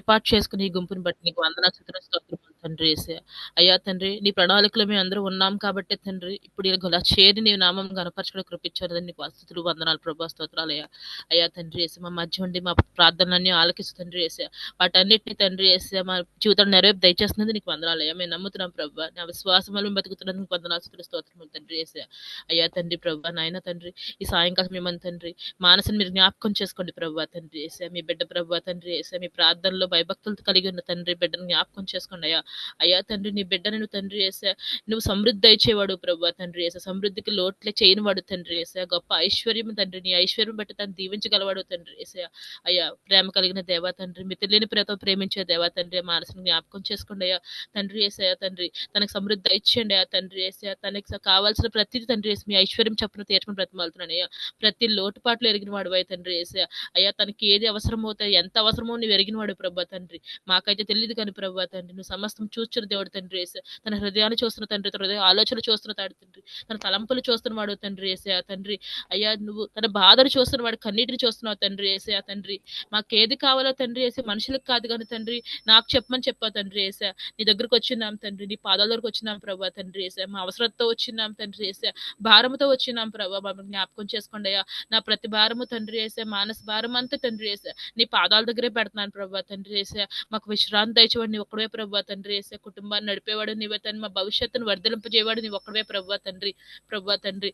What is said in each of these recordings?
ఏర్పాటు చేసుకుని ఈ గుంపుని బట్టి నీకు వందనాలు స్తుతులు స్తోత్రములు తండ్రి యేసయ్య. అయ్యా తండ్రి నీ ప్రణాళికలో మేము అందరూ ఉన్నాం కాబట్టే తండ్రి ఇప్పుడు ఇలా చేరి నీ నామం గణపరచడం కృపించారు నీకు స్తుతులు వందనాలు ప్రభా స్తోత్రాలయ్యా. అయ్యా తండ్రి యేసయ్య మా మధ్య ఉండి మా ప్రార్థనలన్నీ ఆలకిస్తూ తండ్రి యేసయ్య. వాటన్నిటిని తండ్రి యేసయ్య మా జీవితం నెరవేర్పు దయచేస్తున్నది నీకు వందనాలయ్యా. మేము నమ్ముతున్నాం ప్రభా. నా విశ్వాసం వల్ల మేము బతుకుతున్నందుకు వందనాలు స్తుతులు స్తోత్రములు తండ్రి యేసయ్య. అయ్యా తండ్రి ప్రభా నాయన తండ్రి ఈ సాయంకాలం మిమ్మల్ని తండ్రి మానసుని మీరు జ్ఞాపకం చేసుకోండి ప్రభా తండ్రి యేసయ్య. మీ బిడ్డ ప్రభా తండ్రి యేసయ్య మీ ప్రార్థనలో భయభక్తులతో కలిగి ఉన్న తండ్రి బిడ్డను జ్ఞాపకం చేసుకోండి అయ్యా. అయ్యా తండ్రి నీ బిడ్డను నువ్వు తండ్రి యేసయ్య నువ్వు సమృద్ధి ఇచ్చేవాడు ప్రభా తండ్రి యేసయ్య. సమృద్ధికి లోట్లే చేయనివాడు తండ్రి యేసయ్య. గొప్ప ఐశ్వర్యం తండ్రి నీ ఐశ్వర్యం బట్టి తను దీవించగలవాడు తండ్రి యేసయ్య. అయ్యా ప్రేమ కలిగిన దేవా తండ్రి మితిలేని ప్రేమతో ప్రేమించే దేవా తండ్రి మానసుని జ్ఞాపకం చేసుకోండి అయ్యా. తండ్రి యేసయ్య తండ్రి తనకు సమృద్ధి ఇచ్చేయండి అయ్యా తండ్రి యేసయ్య. తనకి కావాల్సిన ప్రతిదీ తండ్రి యేసు మీ ఐశ్వర్యం చప్పున తీర్చుకుని బ్రతిమాలుతున్నాను అయ్యా. ప్రతి లోటుపాట్లు ఎరిగిన వాడు అయ్యా తండ్రి యేసయ్య. అయ్యా తనకి ఏది అవసరమో ఎంత అవసరమో నువ్వు ఎరిగిన వాడు ప్రభా తండ్రి. మాకైతే తెలియదు కానీ ప్రభా తండ్రి నువ్వు సమస్తం చూస్తున్న దేవుడు తండ్రి యేసయ్య. తన హృదయాన్ని చూస్తున్న తండ్రి, తన హృదయ ఆలోచనలు చూస్తున్న తాడు తండ్రి, తన తలంపులు చూస్తున్న వాడు తండ్రి యేసయ్య తండ్రి. అయ్యా నువ్వు తన బాధను చూస్తున్న వాడు, కన్నీటిని చూస్తున్నావు తండ్రి యేసయ్య తండ్రి. మాకేది కావాలో తండ్రి యేసయ్య మనుషులకు కాదు కానీ తండ్రి నాకు చెప్పమని చెప్పావు తండ్రి యేసయ్య. నీ దగ్గరకు వచ్చినాం తండ్రి, నీ పాదాల దగ్గరకు వచ్చినాం ప్రభా తండ్రి యేసయ్య. మా అవసరంతో వచ్చినాం తండ్రి యేసయ్య, భారముతో వచ్చినాం ప్రభా. మమ్మల్ని జ్ఞాపకం చేసుకోండి అయ్యా. నా ప్రతి భారము తండ్రి యేసయ్య, మానస భారం అంతా తండ్రి యేసయ్య నీ పాదాల దగ్గరే పెడుతున్నాను ప్రభా తండ్రి యేసయ్య. మాకు విశ్రాంతి దయచేవాడు నీ ఒక్కడే ప్రభా తండ్రి యేసయ్య. కుటుంబాన్ని నడిపేవాడు నీవే తండ్రి, మా భవిష్యత్తును వర్ధలింపజేయవాడు నీ ఒక్కడే ప్రభా తండ్రి. ప్రభా తండ్రి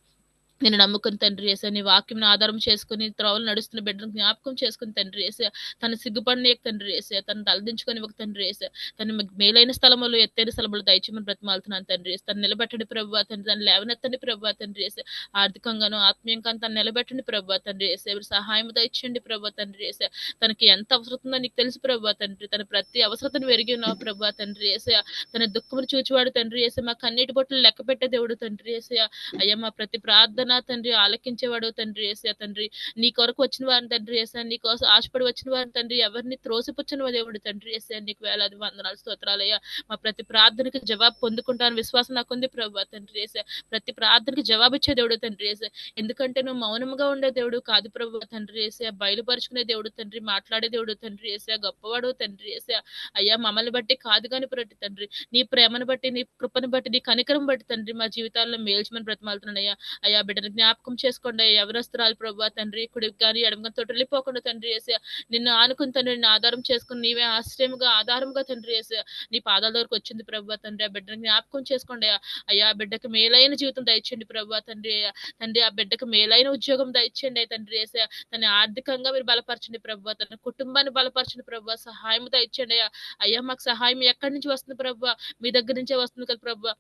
నేను నమ్ముకుని తండ్రి యేసయ్య నీ వాక్యం ఆధారం చేసుకుని త్రోవలు నడుస్తున్న బిడ్డను జ్ఞాపకం చేసుకుని తండ్రి యేసయ్య. తన సిగ్గుపడిన తండ్రి యేసయ్య, తను తలదించుకొని ఒక తండ్రి యేసయ్య. తను మేలైన స్థలములు ఎత్తైన స్థలములు దయచేయమని బ్రతిమాలుతున్నాను తండ్రి యేసయ్య. తను నిలబెట్టండి ప్రభా తండ్రి, తను లేవనెత్తండి ప్రభా తండ్రి యేసయ్య. ఆర్థికంగాను ఆత్మీయంగాను తను నిలబెట్టండి ప్రభా తండ్రి యేసయ్య. ఎవరి సహాయం దయచేయండి ప్రభా తండ్రి యేసయ్య. తనకి ఎంత అవసరతుందో నీకు తెలుసు ప్రభా తండ్రి. తన ప్రతి అవసరతను ఎరిగి ఉన్నావు ప్రభా తండ్రి యేసయ్య. తన దుఃఖమును చూచివాడు తండ్రి యేసయ్య. మా కన్నీటి బొట్టులు లెక్క పెట్టే దేవుడు తండ్రి యేసయ్య. అయ్యా మా ప్రతి ప్రార్థన తండ్రి ఆలకించేవాడు తండ్రి యేసయ్య తండ్రి. నీ కొరకు వచ్చిన వారిని తండ్రి యేసయ్య, నీ కోసం ఆశపడి వచ్చిన వారిని తండ్రి, ఎవరిని త్రోసిపుచ్చిన దేవుడు తండ్రి యేసయ్య. నీకు వేలాది వందనాలు స్తోత్రాలయ్యా. మా ప్రతి ప్రార్థనకి జవాబు పొందుకుంటాను విశ్వాసం నాకుంది ప్రభా తండ్రి యేసయ్య. ప్రతి ప్రార్థనకి జవాబు ఇచ్చే దేవుడు తండ్రి యేసయ్య. ఎందుకంటే నువ్వు మౌనంగా ఉండే దేవుడు కాదు ప్రభా తండ్రి యేసయ్య. బయలుపరుచుకునే దేవుడు తండ్రి, మాట్లాడే దేవుడు తండ్రి యేసయ్య. గొప్పవాడు తండ్రి యేసయ్య. అయ్యా మమ్మల్ని బట్టి కాదు కానీ ప్రతి తండ్రి నీ ప్రేమను బట్టి, నీ కృపను బట్టి, నీ కనికరం బట్టి తండ్రి మా జీవితాల్లో మేల్చమని బ్రతిమాలుతున్నాయ్యా. అయ్యా బిడ్డను జ్ఞాపకం చేసుకోండి. ఎవరస్తురాలు ప్రభా తండ్రి, కుడికి కానీ ఎడమగా తొట్టిల్లిపోకుండా తండ్రి యేసయ్య. నిన్ను ఆనుకుని తండ్రి, నిన్ను ఆధారం చేసుకుని నీవే ఆశ్రయముగా ఆధారముగా తండ్రి యేసయ్య నీ పాదాల దగ్గరకు వచ్చింది ప్రభా తండ్రి. ఆ బిడ్డను జ్ఞాపకం చేసుకోండి అయ్యా. ఆ బిడ్డకు మేలైన జీవితం దయచేయండి ప్రభా తండ్రి. తండ్రి ఆ బిడ్డకు మేలైన ఉద్యోగం దయచేయండి తండ్రి యేసయ్య. తన ఆర్థికంగా మీరు బలపరచండి ప్రభా. తన కుటుంబాన్ని బలపరచండి ప్రభా. సహాయం దయచేయండి అయ్యా. మాకు సహాయం ఎక్కడి నుంచి వస్తుంది ప్రభా? మీ దగ్గర నుంచే వస్తుంది కదా ప్రభా.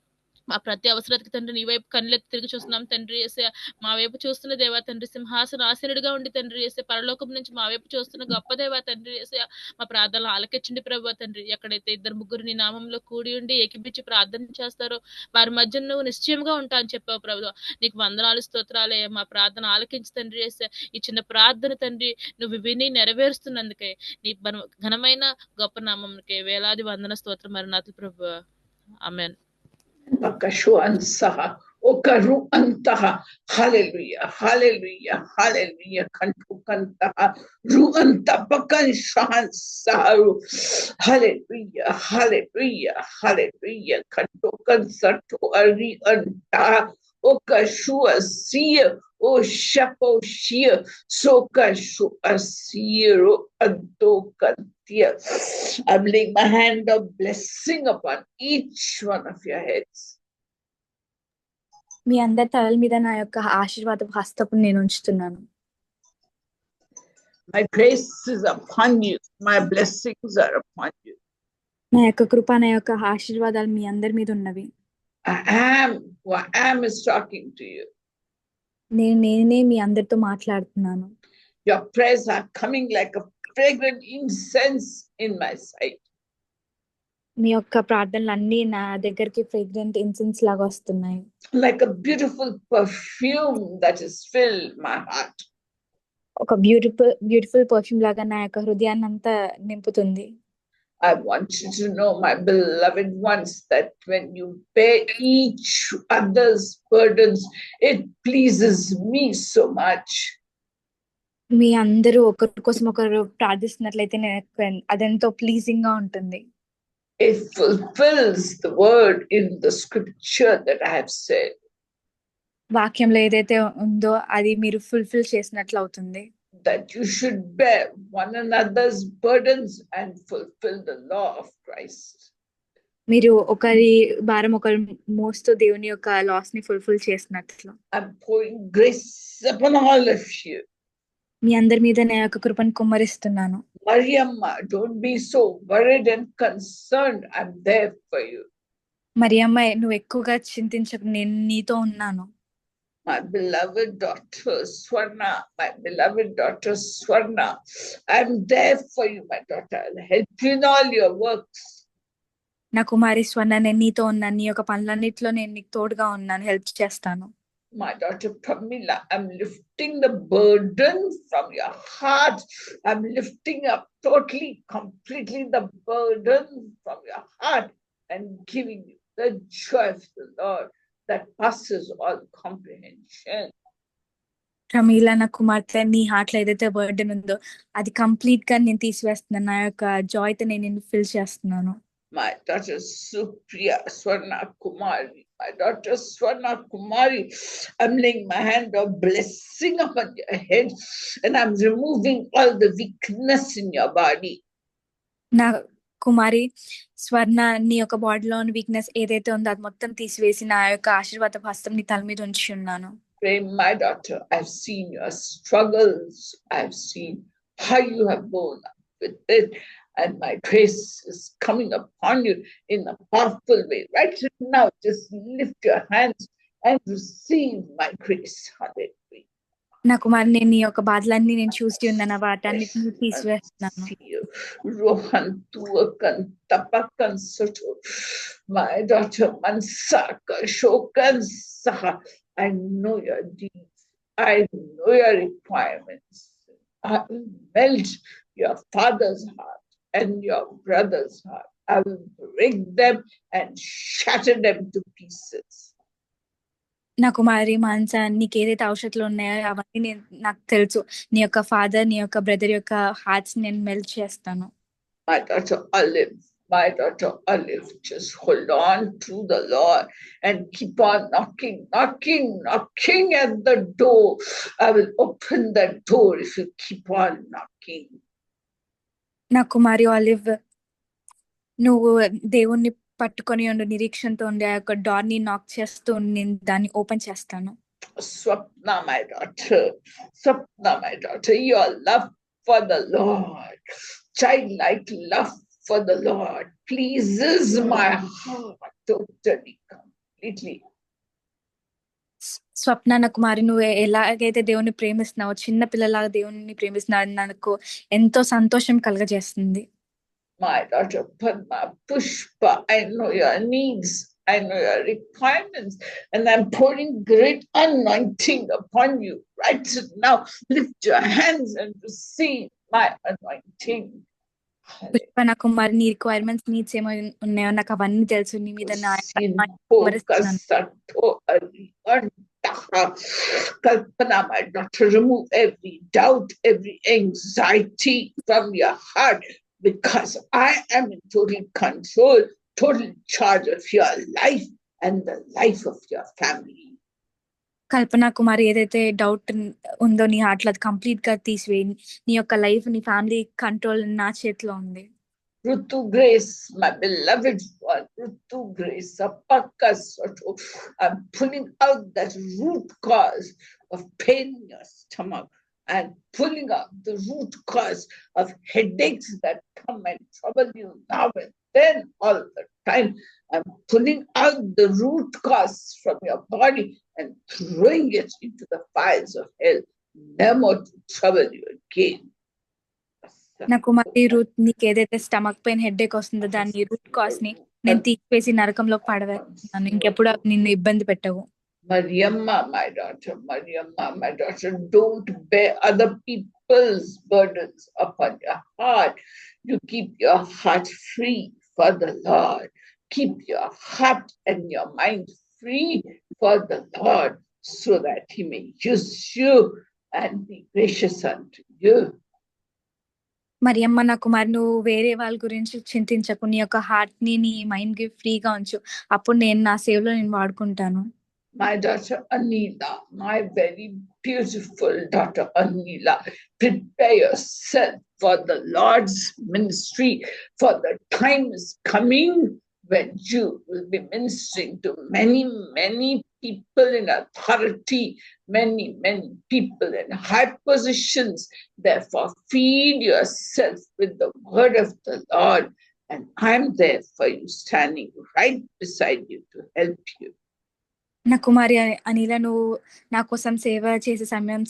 మా ప్రతి అవసరతకి తండ్రి నీ వైపు కళ్ళెత్తి తిరిగి చూస్తున్నాం తండ్రి యేసయ్య. మా వైపు చూస్తున్న దేవా తండ్రి, సింహాసన ఆసీనుడిగా ఉండి తండ్రి యేసయ్య, పరలోకం నుంచి మా వైపు చూస్తున్న గొప్ప దేవా తండ్రి యేసయ్య. మా ప్రార్థనలు ఆలకించండి ప్రభా తండ్రి. ఎక్కడైతే ఇద్దరు ముగ్గురు నీ నామంలో కూడి ఉండి ఏకీపించి ప్రార్థన చేస్తారో వారి మధ్య నువ్వు నిశ్చయంగా ఉంటా అని చెప్పావు ప్రభు. నీకు వందనాలు స్తోత్రాలే. మా ప్రార్థన ఆలకించి తండ్రి యేసయ్య. ఈ చిన్న ప్రార్థన తండ్రి నువ్వు విని నెరవేరుస్తున్నందుకే నీ ఘనమైన గొప్ప నామంకే వేలాది వందన స్తోత్రం మరణాతులు ప్రభు. ఆమేన్. Bakashuansaha, Okaru antaha, hallelujah, hallelujah, hallelujah, Kantukantaha, Ruanta Bakanshahansaru, hallelujah, hallelujah, hallelujah, Kantukansato Ari antaha, Okashua Sia, O Shapo Shia, Sokashua Siro Antokantia. I'm laying my hand of blessing upon each one of your heads. మీ అందరి తలల మీద నా యొక్క ఆశీర్వాదపు హస్తపు నేను ఉంచుతున్నాను. My grace is upon you. My blessings are upon you. నా యొక్క కృప, నా యొక్క ఆశీర్వాదాలు మీ అందరి మీద ఉన్నవి. Who I am is talking to you. నేనే మీ అందరితో మాట్లాడుతున్నాను. Your prayers are coming like a fragrant incense in my sight. మీ యొక్క ప్రార్థనలు అన్ని నా దగ్గరికి ఫ్రేగ్రెంట్ ఇన్సెన్స్ లాగా వస్తున్నాయి. Like a beautiful perfume that has filled my heart. ఒక బ్యూటిఫుల్ పర్ఫ్యూమ్ లాగా నా యొక్క హృదయాన్ని అంతా నింపుతుంది. I want you to know, my beloved ones, that when you bear each other's burdens, it pleases me so much. మీ అందరూ ఒకరి కోసం ఒకరు ప్రార్థిస్తున్నట్లయితే అదెంతో ప్లీజింగ్ గా ఉంటుంది. It fulfills the word in the scripture that I have said. వాక్యంలో ఏదైతే ఉందో అది మీరు ఫుల్ఫిల్ చేసినట్లు అవుతుంది. That you should bear one another's burdens and fulfill the law of Christ. మీరు ఒకరి భారం ఒకరు మోస్తూ దేవుని యొక్క లాస్ ని ఫుల్ఫిల్ చేసినట్లు. I'm pouring grace upon all of you. మీ అందరి మీద నా యొక్క కృపను కుమ్మరిస్తున్నాను. Mariamma, don't be so worried and concerned. I'm there for you. Mariyamma, నువ్వు ఎక్కువగా చింతించకు, నేను నీతో ఉన్నాను. My beloved daughter Swarna, I'm there for you, my daughter. I'll help you in all your works. నా కుమారి స్వర్ణ, నేను నీతో ఉన్నాను. నీ యొక్క పనులన్నిటిలో నేను నీకు తోడుగా ఉన్నాను, హెల్ప్ చేస్తాను. My daughter Pramila, I'm lifting the burden from your heart. I'm lifting up totally, completely the burden from your heart and giving you the joy of the Lord that passes all comprehension. Pramila, నా కుమార్తె, నీ heart లో ఏదైతే burden ఉందో అది complete గా నేను తీసివేస్తున్నాను. నా యొక్క జాయ్ తో నేను ఫిల్ చేస్తున్నాను. My daughter Supriya Swarna Kumari, I'm laying my hand of blessing upon your head and I'm removing all the weakness in your body. నా కుమారి స్వర్ణ, నీ యొక్క బాడీలో వీక్నెస్ ఏదైతే ఉందో అది మొత్తం తీసివేసి నా యొక్క ఆశీర్వాద హస్తం నీ తల మీద ఉంచి ఉన్నాను. Pray, my daughter, I've seen your struggles. I've seen how you have borne up with it. And my grace is coming upon you in a powerful way. Right now, just lift your hands and receive my grace. Hallelujah. నా కుమారి, నేను నీ యొక్క బాధలన్నీ నేను చూసి ఉన్నాను, వాటన్నిటిని తీసివేస్తున్నాను. My daughter Mansaka Shokan Saha, I know your deeds. I know your requirements. I will melt your father's heart and your brother's heart. I will break them and shatter them to pieces. నా కుమారి మాన్స, నీకు ఏదైతే ఔషధాలు ఉన్నాయో అవన్నీ నాకు తెలుసు. నీ యొక్క ఫాదర్, నీ యొక్క బ్రదర్ యొక్క హార్ట్స్ నేను మెల్ట్ చేస్తాను. My daughter Olive, just hold on to the Lord and keep on knocking at the door. I will open the door if you keep on knocking. నా కుమారి ఆలివ్, నువ్వు దేవుణ్ణి పట్టుకొని ఉండు, నిరీక్షణతో ఉండి ఆ యొక్క డోర్ ని నాక్ చేస్తూ నేను దాన్ని ఓపెన్ చేస్తాను. Swapna, my daughter, your love for the Lord, childlike love for the Lord pleases my heart totally, completely. స్వప్న, నా కుమారి, నువ్వు ఎలాగైతే దేవుణ్ణి ప్రేమిస్తున్నావు, చిన్న పిల్లలాగా దేవుణ్ణి ప్రేమిస్తున్నావు, నాకు ఎంతో సంతోషం కలగజేస్తుంది. My daughter Padma Pushpa, I know your needs, I know your requirements, and I'm pouring great anointing upon you right now. Lift your hands and receive my anointing. Pushpa, నా కుమారి, నీ రిక్వైర్మెంట్స్, నీడ్స్ ఏమో ఉన్నాయో నాకు అవన్నీ తెలుసు. నీ మీద Kalpana, my daughter, remove every doubt, every anxiety from your heart, because I am in total control, total charge of your life and the life of your family. కల్పన కుమారి, ఏదైతే డౌట్ ఉందో నీ హార్ట్ లో అది కంప్లీట్ గా తీసివేయి. నీ యొక్క life, నీ ఫ్యామిలీ కంట్రోల్ నా చేతిలో ఉంది. Rutu Grace, my beloved one, Rutu Grace, I'm pulling out that root cause of pain in your stomach and pulling out the root cause of headaches that come and trouble you now and then all the time. I'm pulling out the root cause from your body and throwing it into the fires of hell, never to trouble you again. నా కుమారి, route, నీకు ఏదైతే stomach pain, headache వస్తుందో దాన్ని root cause ని నేను తీసివేసి నరకంలో పడవేస్తున్నాను. ఇంకెప్పుడు నిన్ను ఇబ్బంది పెట్టవు. Mariamma, my daughter, don't bear other people's burdens upon your heart. You keep your heart free for the Lord. Keep your heart and your mind free for the Lord so that He may use you and be gracious unto you. మరి అమ్మ నా కుమారి నువ్వు వేరే వాళ్ళ గురించి చింతించకు, నీ యొక్క heart ని నీ మైండ్ కి ఫ్రీగా ఉంచు, అప్పుడు నేను నా సేవలో నేను వాడుకుంటాను. My daughter Anila, my very beautiful daughter Anila, prepare yourself for the Lord's ministry, for the time is coming when you will be ministering to many, many people in authority, many, many people in high positions. Therefore, feed yourself with the word of the Lord, and I'm there for you, standing right beside you to help you. నా కుమారి అనిల, నువ్వు నా కోసం సేవ చేసే సమయం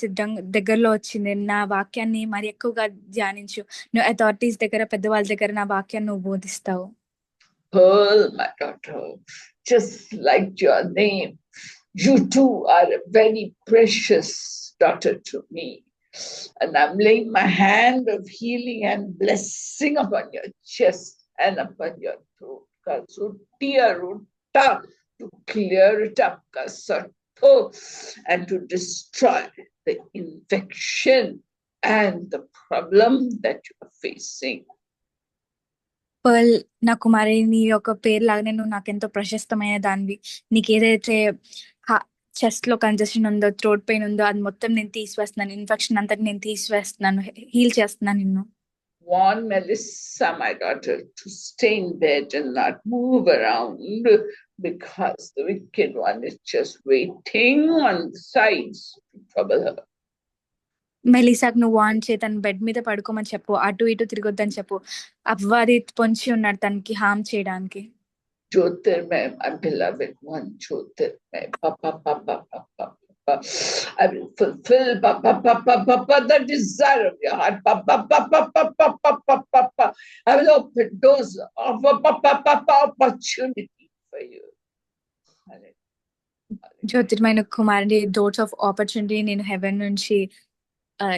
దగ్గరలో వచ్చింది. నా వాక్యాన్ని మరి ఎక్కువగా ధ్యానించు. నువ్వు అథారిటీస్ దగ్గర, పెద్దవాళ్ళ దగ్గర నా వాక్యాన్ని నువ్వు బోధిస్తావు. Pearl, my daughter, just like your name, you too are a very precious daughter to me. And I'm laying my hand of healing and blessing upon your chest and upon your throat. Kasutia ruta, to clear it up, kasato, and to destroy the infection and the problem that you are facing. Pearl, నా కుమారి, నీ యొక్క పేరు లాగానే నువ్వు నాకెంతో ప్రశస్తమైన దానివి. నీకు ఏదైతే చెస్ట్ లో కంజెషన్ ఉందో, థ్రోట్ పెయిన్ ఉందో, అది మొత్తం నేను తీసివేస్తున్నాను. ఇన్ఫెక్షన్ అంతా నేను తీసివేస్తున్నాను, హీల్ చేస్తున్నాను నిన్ను. Warn Melissa, my daughter, to stay in bed and not move around, because the wicked one is just waiting on the sides to trouble her. మెలిసాకు నువ్వు వాన్ చే, తన బెడ్ మీద పడుకోమని చెప్పు, అటు ఇటు తిరగొద్దని చెప్పు. అవ్వాది పొంచి ఉన్నాడు తనకి హామ్ చేయడానికి. Jyotirmay, my beloved one, Jyotirmay, Papa, Papa, Papa, Papa. I will fulfill Papa, Papa, Papa, the desire of your heart. Papa, Papa, Papa, Papa, Papa. I will open doors of Papa, Papa, opportunity for you. జ్యోతిర్మైన కుమారుడి, doors of opportunity నేను haven నుంచి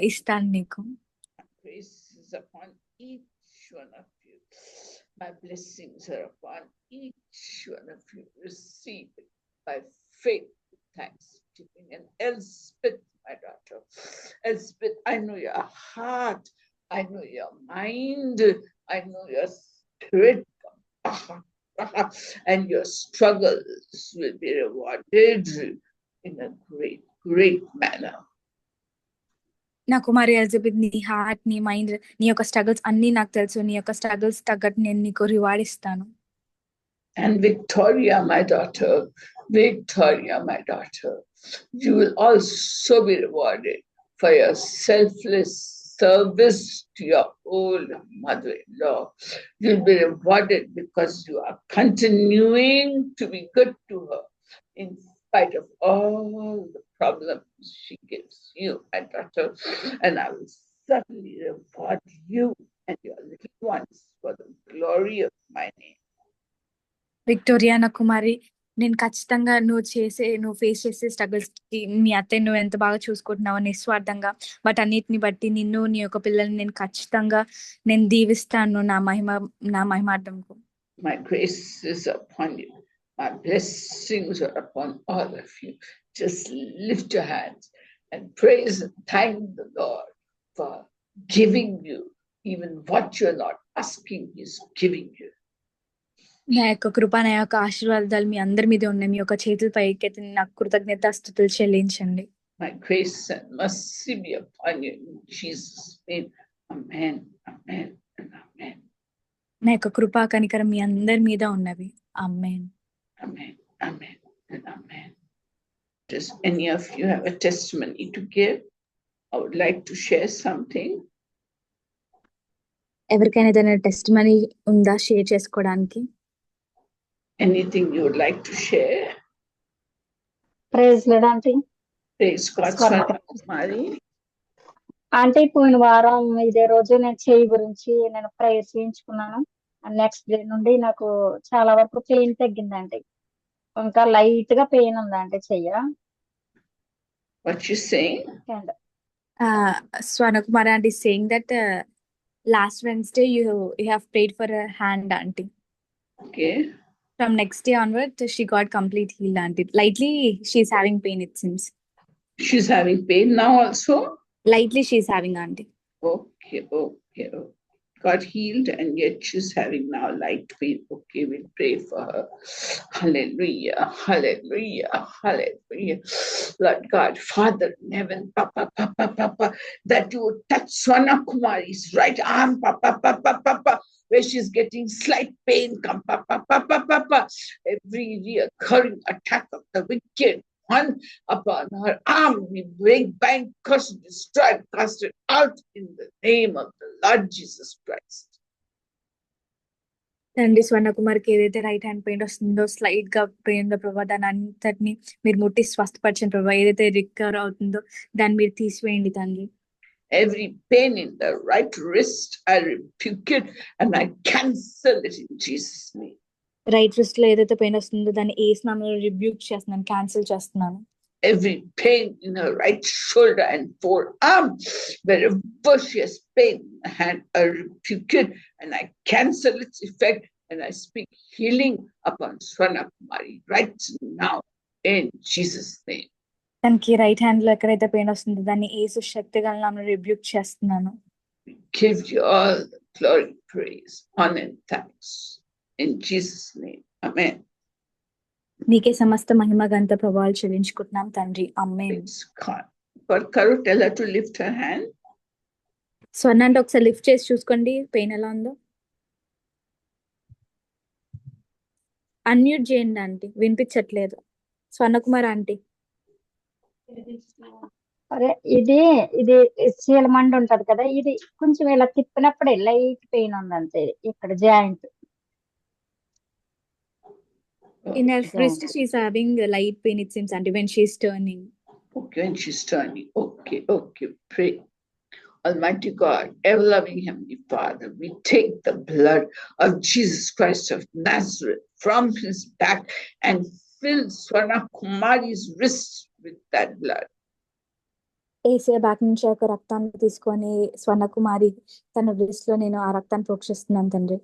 ఇస్తాను నీకు. Grace is upon each one of you. My blessings are upon each one of you. Receive it by faith, thanksgiving. And Elspeth, my daughter, Elspeth, I know your heart, I know your mind, I know your spirit, and your struggles will be rewarded in a great, great manner. నా కుమారి Elizabeth, నీ heart, నీ mind, నీ యొక్క struggles అన్ని నాకు తెలుసు. నీ యొక్క స్ట్రగుల్స్ తగ్గట్టు నేను నీకు రివార్డ్ ఇస్తాను. And Victoria, my daughter, Victoria, my daughter, you will also be rewarded for your selfless service to your old mother-in-law. You'll be rewarded because you are continuing to be good to her in spite of all the problems she gives you, my daughter. And I will certainly reward you and your little ones for the glory of my name. Victoria, నా కుమారి, నేను ఖచ్చితంగా నువ్వు face చేసే struggles కి మీ అత్తయ్య నువ్వు ఎంత బాగా చూసుకుంటున్నావో నిస్వార్థంగా, వాటన్నిటిని బట్టి నిన్ను, నీ యొక్క పిల్లల్ని నేను ఖచ్చితంగా నేను దీవిస్తాను నా మహిమార్థంకు. My grace is upon you. My blessings are upon all of you. Just lift your hands and praise and thank the Lord for giving you even what you're not asking, He's giving you. నా యొక్క కృప, నా యొక్క ఆశీర్వాదాలు మీ అందరి మీద ఉన్నాయి. మీ యొక్క చేతుల పైకెత్తి నాకు కృతజ్ఞతాస్తుతులు చెల్లించండి. My grace and mercy be upon you in Jesus' name. Amen, amen, and amen. నా యొక్క కృప, కనికరం మీ అందరి మీద ఉన్నవి. ఆమేన్. Amen, amen, and amen. Does any of you have a testimony to give? I would like to share something. ఎవరికైనా ఏదైనా testimony ఉందా share చేసుకోవడానికి? Anything you would like to share? Praise Lord aunty. Praise God. Mari. Aunty, పోయిన వారం ఇదే రోజు నేను చెయ్యి గురించి నేను ప్రేయర్ చేయించుకున్నాను. నెక్స్ట్ డే నుండి నాకు చాలా వరకు పెయిన్ తగ్గిందండి. ఇంకా లైట్ గా పెయిన్ ఉందండి చెయ్య. What you saying? Swanakumar aunty is saying that last Wednesday you have prayed for her hand, aunty. Okay. From next day onward, she got complete healed, aunty. Lightly, she's having pain, it seems. She's having pain now also? Lightly she is having aunty. Okay. Got healed, and yet she's having now light pain. Okay, we'll pray for her. Hallelujah. Lord God, Father in heaven, Papa, that you would touch Swana Kumari's right arm, Papa, where she's getting slight pain, come, Papa. Every recurring attack of the wicked one upon her arm, we break, bind, curse, destroy, cast it out in the name of the Lord Jesus Christ. తండ్రి స్వర్ణకుమార్కి ఏదైతే right hand pain వస్తుందో slight గా pain ఉందో ప్రభావ దాని అంతటిని మీరు ముట్టి స్వస్థపరచండి ప్రభావ. ఏదైతే రికవర్ అవుతుందో దాన్ని మీరు తీసివేయండి తండ్రి. Every pain in the right wrist, I rebuke it and I cancel it in Jesus' name. Right wrist లో ఏదైతే పెయిన్ వస్తుందో దాన్ని ఏసు నామములో రిబ్యూక్ చేస్తున్నాను, క్యాన్సిల్ చేస్తున్నాను. Every pain in her right shoulder and forearm, wherever she has pain in the hand, I rebuke it and I cancel its effect and I speak healing upon Swana Kumari right now in Jesus' name. దానికి right hand లో ఎక్కడైతే pain వస్తుందో దాన్ని ఏసు శక్తి గల నామములో rebuke చేస్తున్నాను. We give you all the glory, praise, honor and thanks in Jesus' name. Amen. నీకే సమస్త మహిమ గంత ప్రభావాలు చెల్లించుకుంటున్నాం తండ్రి. ఆమేన్. Praise God. But Karu, tell her to lift her hand. స్వర్ణ అంటే ఒకసారి లిఫ్ట్ చేసి చూసుకోండి పెయిన్ ఎలా ఉందో. అన్మ్యూట్ చేయండి ఆంటీ, వినిపించట్లేదు. స్వర్ణకుమార్ ఆంటీ. అరే ఇది చీలమండ ఉంటది కదా, ఇది కొంచెం ఇలా తిప్పినప్పుడే లైట్ పెయిన్ ఉంది అంతే ఇక్కడ joint. In her wrist, she's having a light pain, it seems, auntie, when she's turning. Okay, when she's turning. Okay. Pray. Almighty God, ever-loving Heavenly Father, we take the blood of Jesus Christ of Nazareth from his back and fill Swana Kumari's wrist with that blood. ఏసే back నుంచి ఒక రక్తాన్ని తీసుకొని స్వర్ణకుమారి తన wrist లో నేను ఆ రక్తాన్ని ప్రోక్షిస్తున్నాను తండ్రి.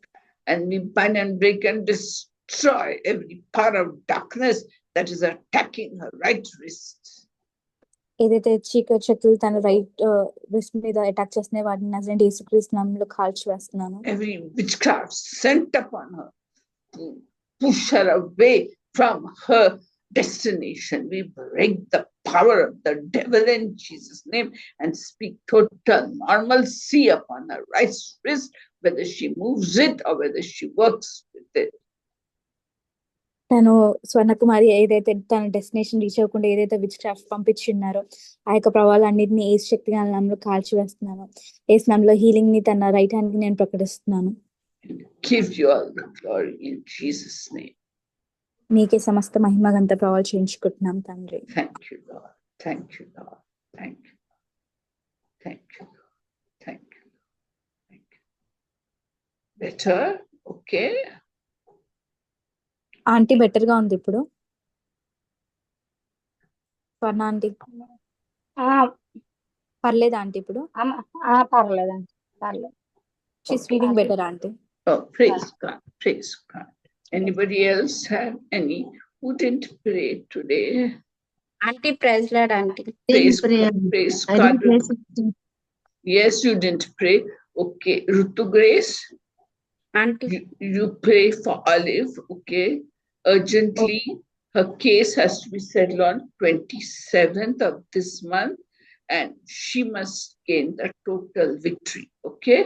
And we bind and break and destroy every power of darkness that is attacking her right wrist. ఏదైతే చీకటి శక్తులు తన రైట్ wrist మీద అటాక్ చేస్తున్నాయి వాటిని నజరేయుడైన యేసుక్రీస్తు నామములో కాల్చి వేస్తున్నాను. Every witchcraft sent upon her to push her away from her destination, we break the power of the devil in Jesus' name and speak total normalcy upon her right wrist, whether she moves it or whether she works with it. తను స్వర్ణకుమారి ఏదైతే తన destination reach అవ్వకుండా ఏదైతే which craft పంపించున్నారో ఆ యొక్క ప్రభావాలన్నింటినీ ఏసు శక్తి నామములో కాల్చి వేస్తున్నాను. ఏసు నామములో హీలింగ్ ని తన రైట్ హ్యాండ్ కి నేను ప్రకటిస్తున్నాను. Give you all the glory in Jesus' name. నీకే సమస్త మహిమ గంత ప్రభావాలు చేయించుకుంటున్నాం తండ్రి. Thank you, Lord. Thank you. Better? Okay. Aunty better గా ఉంది ఇప్పుడు. స్వర్ణ ఆంటీ పర్లేదు ఆంటీ ఇప్పుడు. పర్లేదండి, పర్లేదు. She's feeling better aunty. Oh, praise God. Anybody else have any who didn't pray today? Auntie, praise Lord, auntie. Praise God. Praise. Yes, you didn't pray. Okay, Rutu Grace, Auntie, you pray for Olive, okay? Urgently, her case has to be settled on 27th of this month and she must gain the total victory, okay?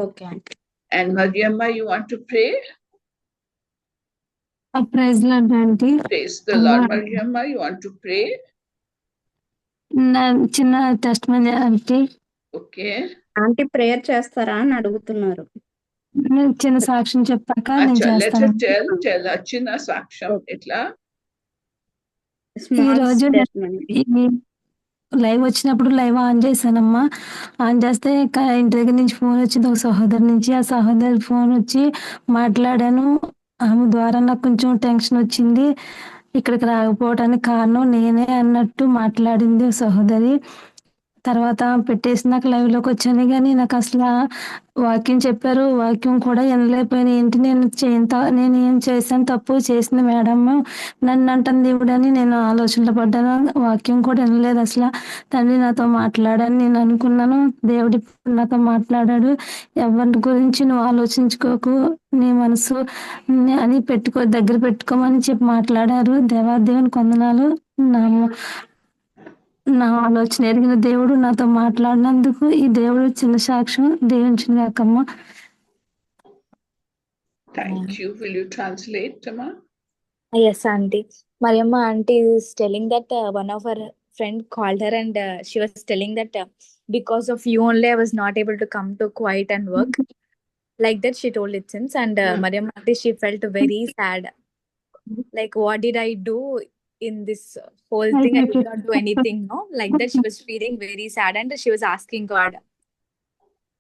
okay, auntie. And Mariamma, you want to pray? Praise Lord, auntie. Praise the Lord. Mariamma, you want to pray? నా చిన్న test money aunty. Okay. Aunty prayer చేస్తారా అని అడుగుతున్నారు. నేను చిన్న సాక్ష్యం చెప్పాక నేను Acha, let her చేస్తాను. tell Achina Saksham etla. Small రోజు testimony. లైవ్ వచ్చినప్పుడు లైవ్ ఆన్ చేశానమ్మా. ఆన్ చేస్తే ఇంటి దగ్గర నుంచి ఫోన్ వచ్చింది ఒక సహోదరు నుంచి. ఆ సహోదరు ఫోన్ వచ్చి మాట్లాడాను. ఆమె ద్వారా నాకు కొంచెం టెన్షన్ వచ్చింది. ఇక్కడికి రాకపోవడానికి కారణం నేనే అన్నట్టు మాట్లాడింది సహోదరి. తర్వాత పెట్టేసి నాకు లైవ్‌లోకి వచ్చాను గానీ, నాకు అసలా వాక్యం చెప్పారు. వాక్యం కూడా వినలేకపోయాను. ఏంటి నేను ఏం చేశాను తప్పు? చేసింది మేడము. నన్నంటంది దేవుడని నేను ఆలోచనలో పడ్డాను. వాక్యం కూడా వినలేదు అసల. తండ్రి నాతో మాట్లాడని నేను అనుకున్నాను. దేవుడు ఇప్పుడు నాతో మాట్లాడాడు. ఎవరి గురించి నువ్వు ఆలోచించుకోకు. నీ మనసు అని దగ్గర పెట్టుకోమని చెప్పి మాట్లాడారు. దేవునికి వందనాలు. నా నా ఆలోచన ఎరిగిన దేవుడు నాతో మాట్లాడినందుకు ఈ దేవుడు చిన్న సాక్ష్యం దీవించిన గాకమ్మ. Thank you. Will you translate, Tama? Yes, auntie. Mariamma auntie is telling that one of her friend called her and she was telling that because of you only I was not able to come to quiet and work. Like that she told it since, and Mariamma auntie, she felt very sad. Like, what did I do in this whole thing? I did not do anything, no? Like that she was feeling very sad and she was asking God,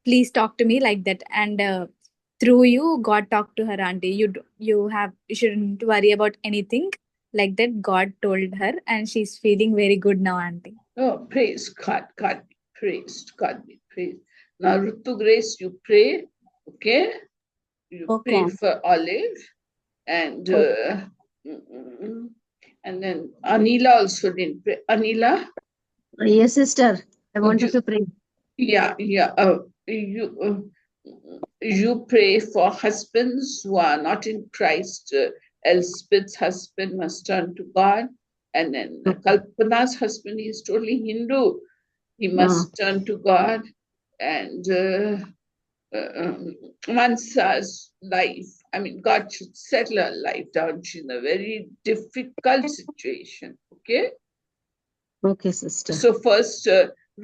please talk to me, like that. And through you, God talked to her, auntie. You shouldn't worry about anything, like that. God told her, and she's feeling very good now, auntie. Oh, praise God. God be praised. God be praised. Now, Rutu Grace, you pray, okay? You pray for Olive, and and then Anila also didn't pray. Anila? Yes, sister. I wanted to pray. Yeah. You pray for husbands who are not in Christ. Elspeth's husband must turn to God. And then Kalpana's husband, he is totally Hindu. He must turn to God. And Mansa's life, I mean, God should settle her life down. She's in a very difficult situation. Okay? Okay, sister. So first,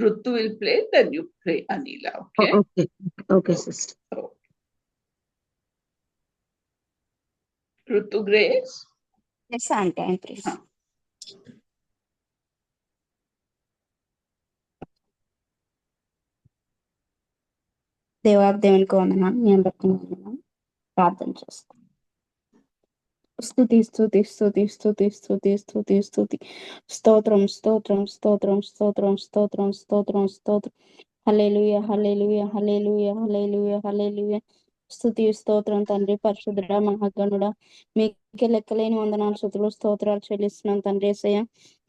Rutu will play, then you pray, Anila. Okay? Okay, sister. Rutu Grace? Yes, auntie, I'm praying. దేవునికి వందనాలు. మీ అందరికీ వందనాలు. ప్రార్థన చేస్తాను. స్తుతి స్తుతి స్తుతి స్తుతి స్తుతి స్తుతి స్తుతి స్తోత్రం స్తోత్రం స్తోత్రం స్తోత్రం స్తోత్రం స్తోత్రం స్తోత్రం. హల్లెలూయా హల్లెలూయా హల్లెలూయా హల్లెలూయా హల్లెలూయా. స్తుతి స్తోత్రం తండ్రి, పరిశుద్ధుడా, మహాగణుడా, మీకే లెక్కలేని వందనాలు, స్తుతులు, స్తోత్రాలు చెల్లిస్తున్నాం తండ్రి యేసయ్య.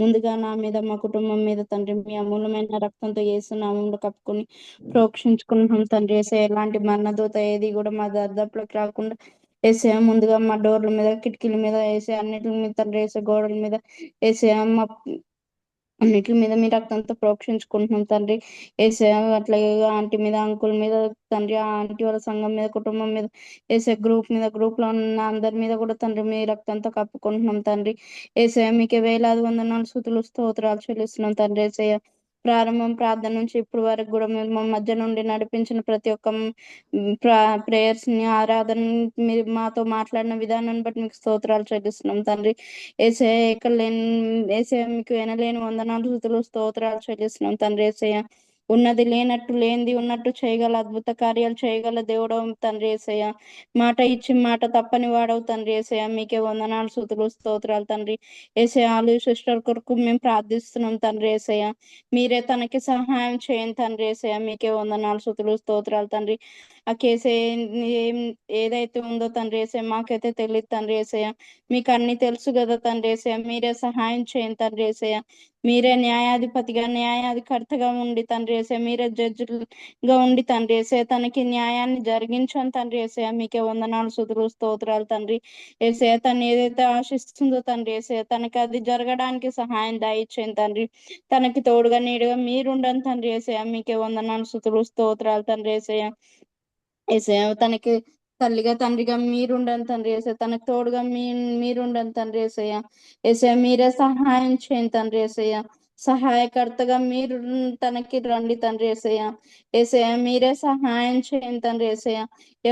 ముందుగా నా మీద, మా కుటుంబం మీద తండ్రి, మీ అమూల్యమైన రక్తంతో యేసు నామములో కప్పుకొని ప్రోక్షించుకున్నాం తండ్రి యేసయ్య. ఎలాంటి మరణదూత ఏది కూడా మా దర్దాపులోకి రాకుండా యేసయ్య, ముందుగా మా డోర్ల మీద, కిటికీల మీద యేసయ్య, అన్నిటి మీద తండ్రి యేసయ్య, గోడల మీద యేసయ్య, మా అన్నిటి మీద మీ రక్తంతో ప్రోక్షించుకుంటున్నాం తండ్రి యేసయ్య. అట్లాగే ఆంటీ మీద, అంకుల్ మీద తండ్రి, ఆ ఆంటీ వాళ్ళ సంఘం మీద, కుటుంబం మీద యేసయ్య, గ్రూప్ లో ఉన్న అందరి మీద కూడా తండ్రి మీ రక్తంతో కప్పుకుంటున్నాం తండ్రి యేసయ్య. మీకే వేలాది వందనాలు, స్తుతులు, స్తోత్రాలు చెల్లిస్తున్నాం తండ్రి యేసయ్య. ప్రారంభం ప్రార్థన నుంచి ఇప్పుడు వరకు కూడా మేము మా మధ్య నుండి నడిపించిన ప్రతి ఒక్క ప్రేయర్స్ ని, ఆరాధన, మీరు మాతో మాట్లాడిన విధానాన్ని బట్టి మీకు స్తోత్రాలు చెల్లిస్తున్నాం తండ్రి యేసయ్య. ఎక్కడ లేని యేసయ్య, మీకు వినలేని వందనాలు, స్తుతులు, స్తోత్రాలు చెల్లిస్తున్నాం తండ్రి యేసయ్య. ఉన్నది లేనట్టు, లేనిది ఉన్నట్టు చేయగల అద్భుత కార్యాలు చేయగల దేవుడు తండ్రి యేసయ్య. మాట ఇచ్చి మాట తప్పని వాడవు తండ్రి యేసయ్య. మీకే వందనాలు, స్తుతులు, స్తోత్రాలు తండ్రి యేసయ్య. ఆలివ్ సిస్టర్ కొరకు మేము ప్రార్థిస్తున్నాం తండ్రి యేసయ్య. మీరే తనకి సహాయం చేయండి తండ్రి యేసయ్య. మీకే వందనాలు, స్తుతులు, స్తోత్రాలు తండ్రి. ఆ కేసు ఏదైతే ఉందో తండ్రి యేసయ్య, మాకైతే తెలియదు తండ్రి యేసయ్య. మీకు అన్ని తెలుసు కదా తండ్రి యేసయ్య. మీరే సహాయం చేయండి తండ్రి యేసయ్య. మీరే న్యాయాధిపతిగా, న్యాయాధికర్తగా ఉండి తండ్రి యేసయ్య, మీరే జడ్జిగా ఉండి తండ్రి యేసయ్య, తనకి న్యాయాన్ని జరిగించండి తండ్రి యేసయ్య. మీకే వందనాలు, స్తుతులు, స్తోత్రాలు తండ్రి యేసయ్య. తను ఏదైతే ఆశిస్తుందో తండ్రి యేసయ్య, తనకి అది జరగడానికి సహాయం దయచేయండి తండ్రి. తనకి తోడుగా నీడుగా మీరుండండి తండ్రి యేసయ్య. మీకే వందనాలు, స్తుతులు, స్తోత్రాలు తండ్రి యేసయ్య. యేసయ్య, తనకి తల్లిగా, తండ్రిగా మీరుండండి తండ్రి యేసయ్య. తనకు తోడుగా మీరుండండి తండ్రి యేసయ్య. యేసయ్య, మీరే సహాయం చేయండి తండ్రి యేసయ్య. సహాయకర్తగా మీరు తనకి రండి తండ్రి యేసయ్య. యేసయ్య, మీరే సహాయం చేయండి తండ్రి యేసయ్య.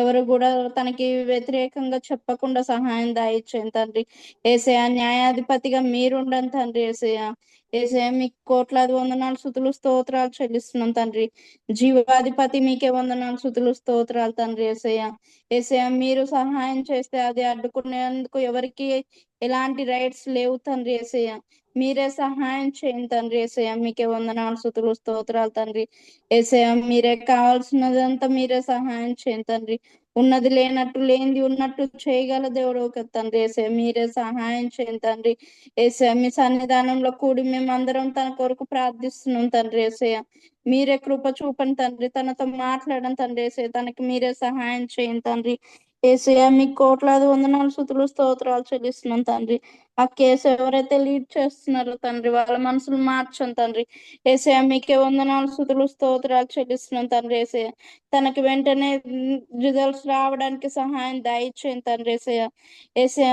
ఎవరు కూడా తనకి వ్యతిరేకంగా చెప్పకుండా సహాయం దయచేయండి తండ్రి యేసయ్య. న్యాయాధిపతిగా మీరుండండి తండ్రి యేసయ్య. యేసయ్య, మీకు కోట్లాది వందనాలు, స్తుతులు, స్తోత్రాలు చెల్లిస్తున్నాం తండ్రి. జీవాధిపతి మీకే వందనాలు, స్తుతులు, స్తోత్రాలు తండ్రి యేసయ్య. యేసయ్య, మీరు సహాయం చేస్తే అది అడ్డుకునేందుకు ఎవరికి ఎలాంటి రైట్స్ లేవు తండ్రి యేసయ్య. మీరే సహాయం చేయండి తండ్రి. యేసయ్య మీకే వందనాలు, స్తుతులు, స్తోత్రాలు తండ్రి. యేసయ్య మీరే కావాల్సినదంతా మీరే సహాయం చేయండి తండ్రి. ఉన్నది లేనట్టు, లేనిది ఉన్నట్టు చేయగల దేవుడు ఒక తండ్రి. యేసయ్య మీరే సహాయం చేయండి తండ్రి. యేసయ్య మీ సన్నిధానంలో కూడి మేమందరం తన కొరకు ప్రార్థిస్తున్నాం తండ్రి. యేసయ్య మీరే కృప చూపండి తండ్రి. తనతో మాట్లాడండి తండ్రి. యేసయ్య తనకి మీరే సహాయం చేయండి తండ్రి. యేసయ్య మీకు కోట్లాది వందనాలు, స్తుతులు, స్తోత్రాలు చెల్లిస్తున్నాం తండ్రి. ఆ కేసు ఎవరైతే లీడ్ చేస్తున్నారో తండ్రి, వాళ్ళ మనసులు మార్చండి తండ్రి. యేసయ్య మీకే వందనాలు, స్తుతులు, స్తోత్రాలు చెల్లిస్తున్నాం తండ్రి. యేసయ్య తనకి వెంటనే రిజల్ట్స్ రావడానికి సహాయం దయచేయండి తండ్రి. యేసయ్య యేసయ్య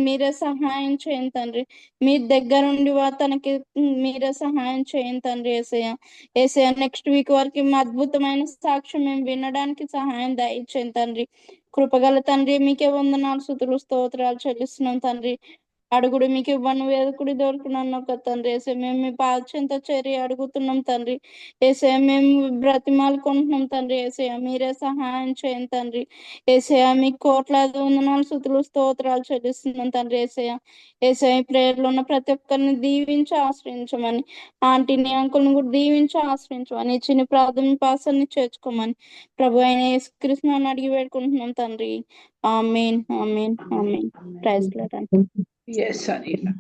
మీరే సహాయం చేయండి తండ్రి. మీ దగ్గర నుండి తనకి మీరే సహాయం చేయండి తండ్రి. యేసయ్య యేసయ్య నెక్స్ట్ వీక్ వరకు మా అద్భుతమైన సాక్ష్యం మేము వినడానికి సహాయం దయచేయండి తండ్రి. కృపగల తండ్రి మీకే వందనాలు, స్తుతులు, స్తోత్రాలు చెల్లిస్తున్నాం తండ్రి. అడుగుడు మీకు ఇవ్వను, వెదుకుడు దొరుకునన్న ఒక తండ్రి. యేసయ్య మేము మీ పాదచెంత చేరి అడుగుతున్నాం తండ్రి. యేసయ్య మేము బ్రతిమాలుకుంటున్నాం తండ్రి. యేసయ్య మీరే సహాయం చేయండి తండ్రి. యేసయ్య మీకు కోట్లాది వందనాలు, స్తుతులు, స్తోత్రాలు చెల్లిస్తున్నాం తండ్రి. యేసయ్య యేసయ్య ప్రేయర్లో ఉన్న ప్రతి ఒక్కరిని దీవించి ఆశ్రయించమని, ఆంటీని అంకుల్ని కూడా దీవించి ఆశ్రయించమని, చిన్న ప్రార్థన పాసల్ని చేర్చుకోమని ప్రభు అయిన యేసుక్రీస్తు అడిగి వేడుకుంటున్నాం తండ్రి. ఆమేన్, ఆమేన్, ఆమేన్. Praise Lord. Yes, Anila.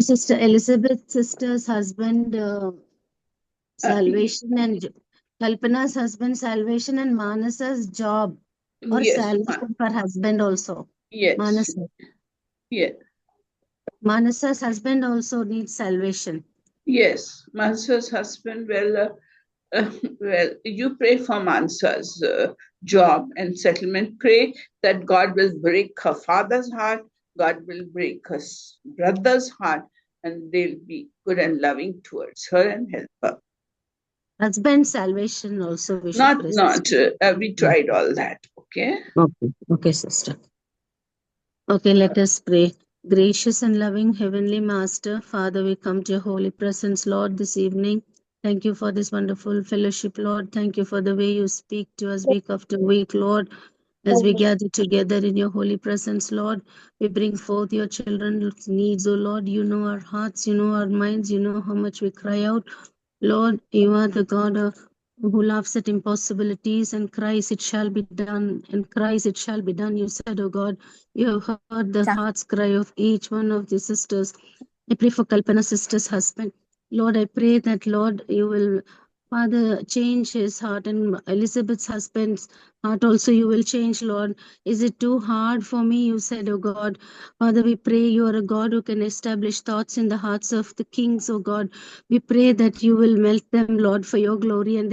Sister Elizabeth's sister's husband, salvation, and Kalpana's husband, salvation, and Manasa's job or Yes, salvation for husband also. yes, Manasa. yes, Manasa's husband also needs salvation. yes. Mansa's husband, well, you pray for Mansa's job and settlement. Pray that God will break her father's heart, God will break her brother's heart, and they'll be good and loving towards her and help her. Husband salvation also we should pray. We tried all that, okay? Okay, sister. Okay, let us pray. Gracious and loving Heavenly Master, Father, we come to your holy presence, Lord, this evening. Thank you for this wonderful fellowship, Lord. Thank you for the way you speak to us week after week, Lord. As we gather together in your holy presence, Lord, we bring forth your children's needs, O Lord. You know our hearts, you know our minds, you know how much we cry out. Lord, you are the God who laughs at impossibilities and cries, it shall be done, and cries, it shall be done. You said, oh God, you have heard the heart's cry of each one of the sisters. I pray for Kalpana's sister's husband. Lord, I pray that, Lord, you will, Father, change his heart, and Elizabeth's husband's heart also you will change, Lord. Is it too hard for me? You said, oh God. Father, we pray you are a God who can establish thoughts in the hearts of the kings, oh God. We pray that you will melt them, Lord, for your glory, and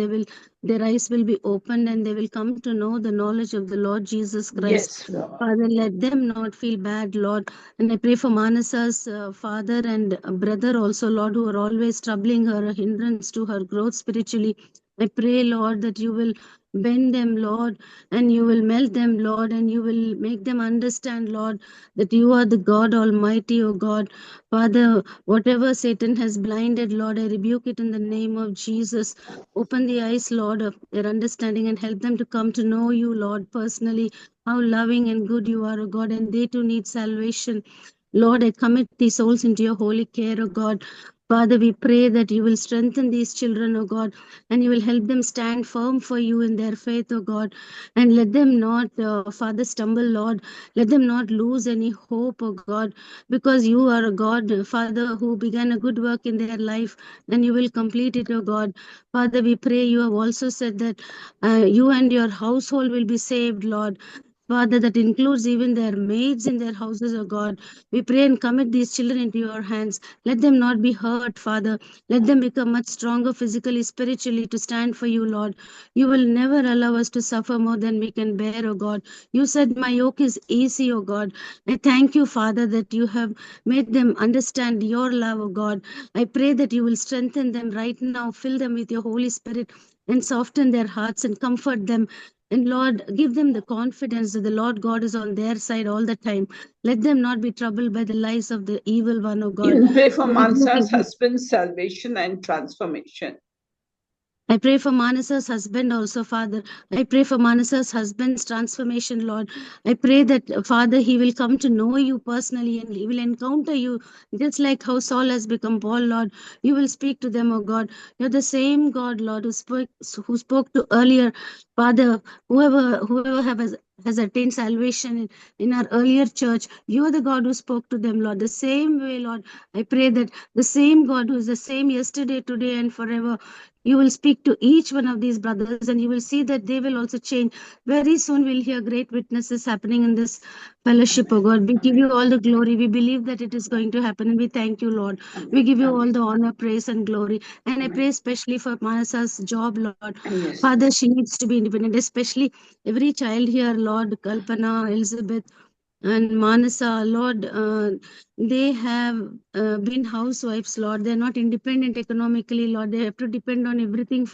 their eyes will be opened and they will come to know the knowledge of the Lord Jesus Christ. Yes, Lord. Father, let them not feel bad, Lord. And I pray for Manasa's father and brother also, Lord, who are always troubling her, a hindrance to her growth spiritually. I pray, Lord, that you will bend them, Lord, and you will melt them, Lord, and you will make them understand, Lord, that you are the God Almighty, O God. Father, whatever Satan has blinded, Lord, I rebuke it in the name of Jesus. Open the eyes, Lord, of their understanding and help them to come to know you, Lord, personally, how loving and good you are, O God, and they too need salvation. Lord, I commit these souls into your holy care, O God. Father, we pray that you will strengthen these children, O God, and you will help them stand firm for you in their faith, O God, and let them not, Father, stumble, Lord. Let them not lose any hope, O God, because you are a God, Father, who began a good work in their life, and you will complete it, O God. Father, we pray you have also said that you and your household will be saved, Lord. Father, that includes even their maids in their houses, O God. We pray and commit these children into your hands. Let them not be hurt, Father. Let them become much stronger physically, spiritually to stand for you, Lord. You will never allow us to suffer more than we can bear, O God. You said, my yoke is easy, O God. I thank you, Father, that you have made them understand your love, O God. I pray that you will strengthen them right now, fill them with your Holy Spirit, and soften their hearts and comfort them. And Lord, give them the confidence that the Lord God is on their side all the time. Let them not be troubled by the lies of the evil one, O God. You pray for Mansa's husband's salvation and transformation. I pray for Manasa's husband also, Father. I pray for Manasa's husband's transformation, Lord. I pray that, Father, he will come to know you personally and he will encounter you just like how Saul has become Paul, Lord. You will speak to them, oh God. You're the same God, Lord, who spoke to earlier, Father, whoever has attained salvation in our earlier church. You are the God who spoke to them, Lord. The same way, Lord. I pray that the same God who is the same yesterday, today, and forever, you will speak to each one of these brothers and you will see that they will also change. Very soon we'll hear great witnesses happening in this fellowship, oh God. We give you all the glory. We believe that it is going to happen and we thank you, Lord. We give you all the honor, praise, and glory. And I pray especially for Manasa's job, Lord. Yes. Father, she needs to be independent, especially every child here, Lord, Kalpana, Elizabeth, and Manasa, Lord, they have been housewives, Lord. They're not independent economically, Lord. They have to depend on everything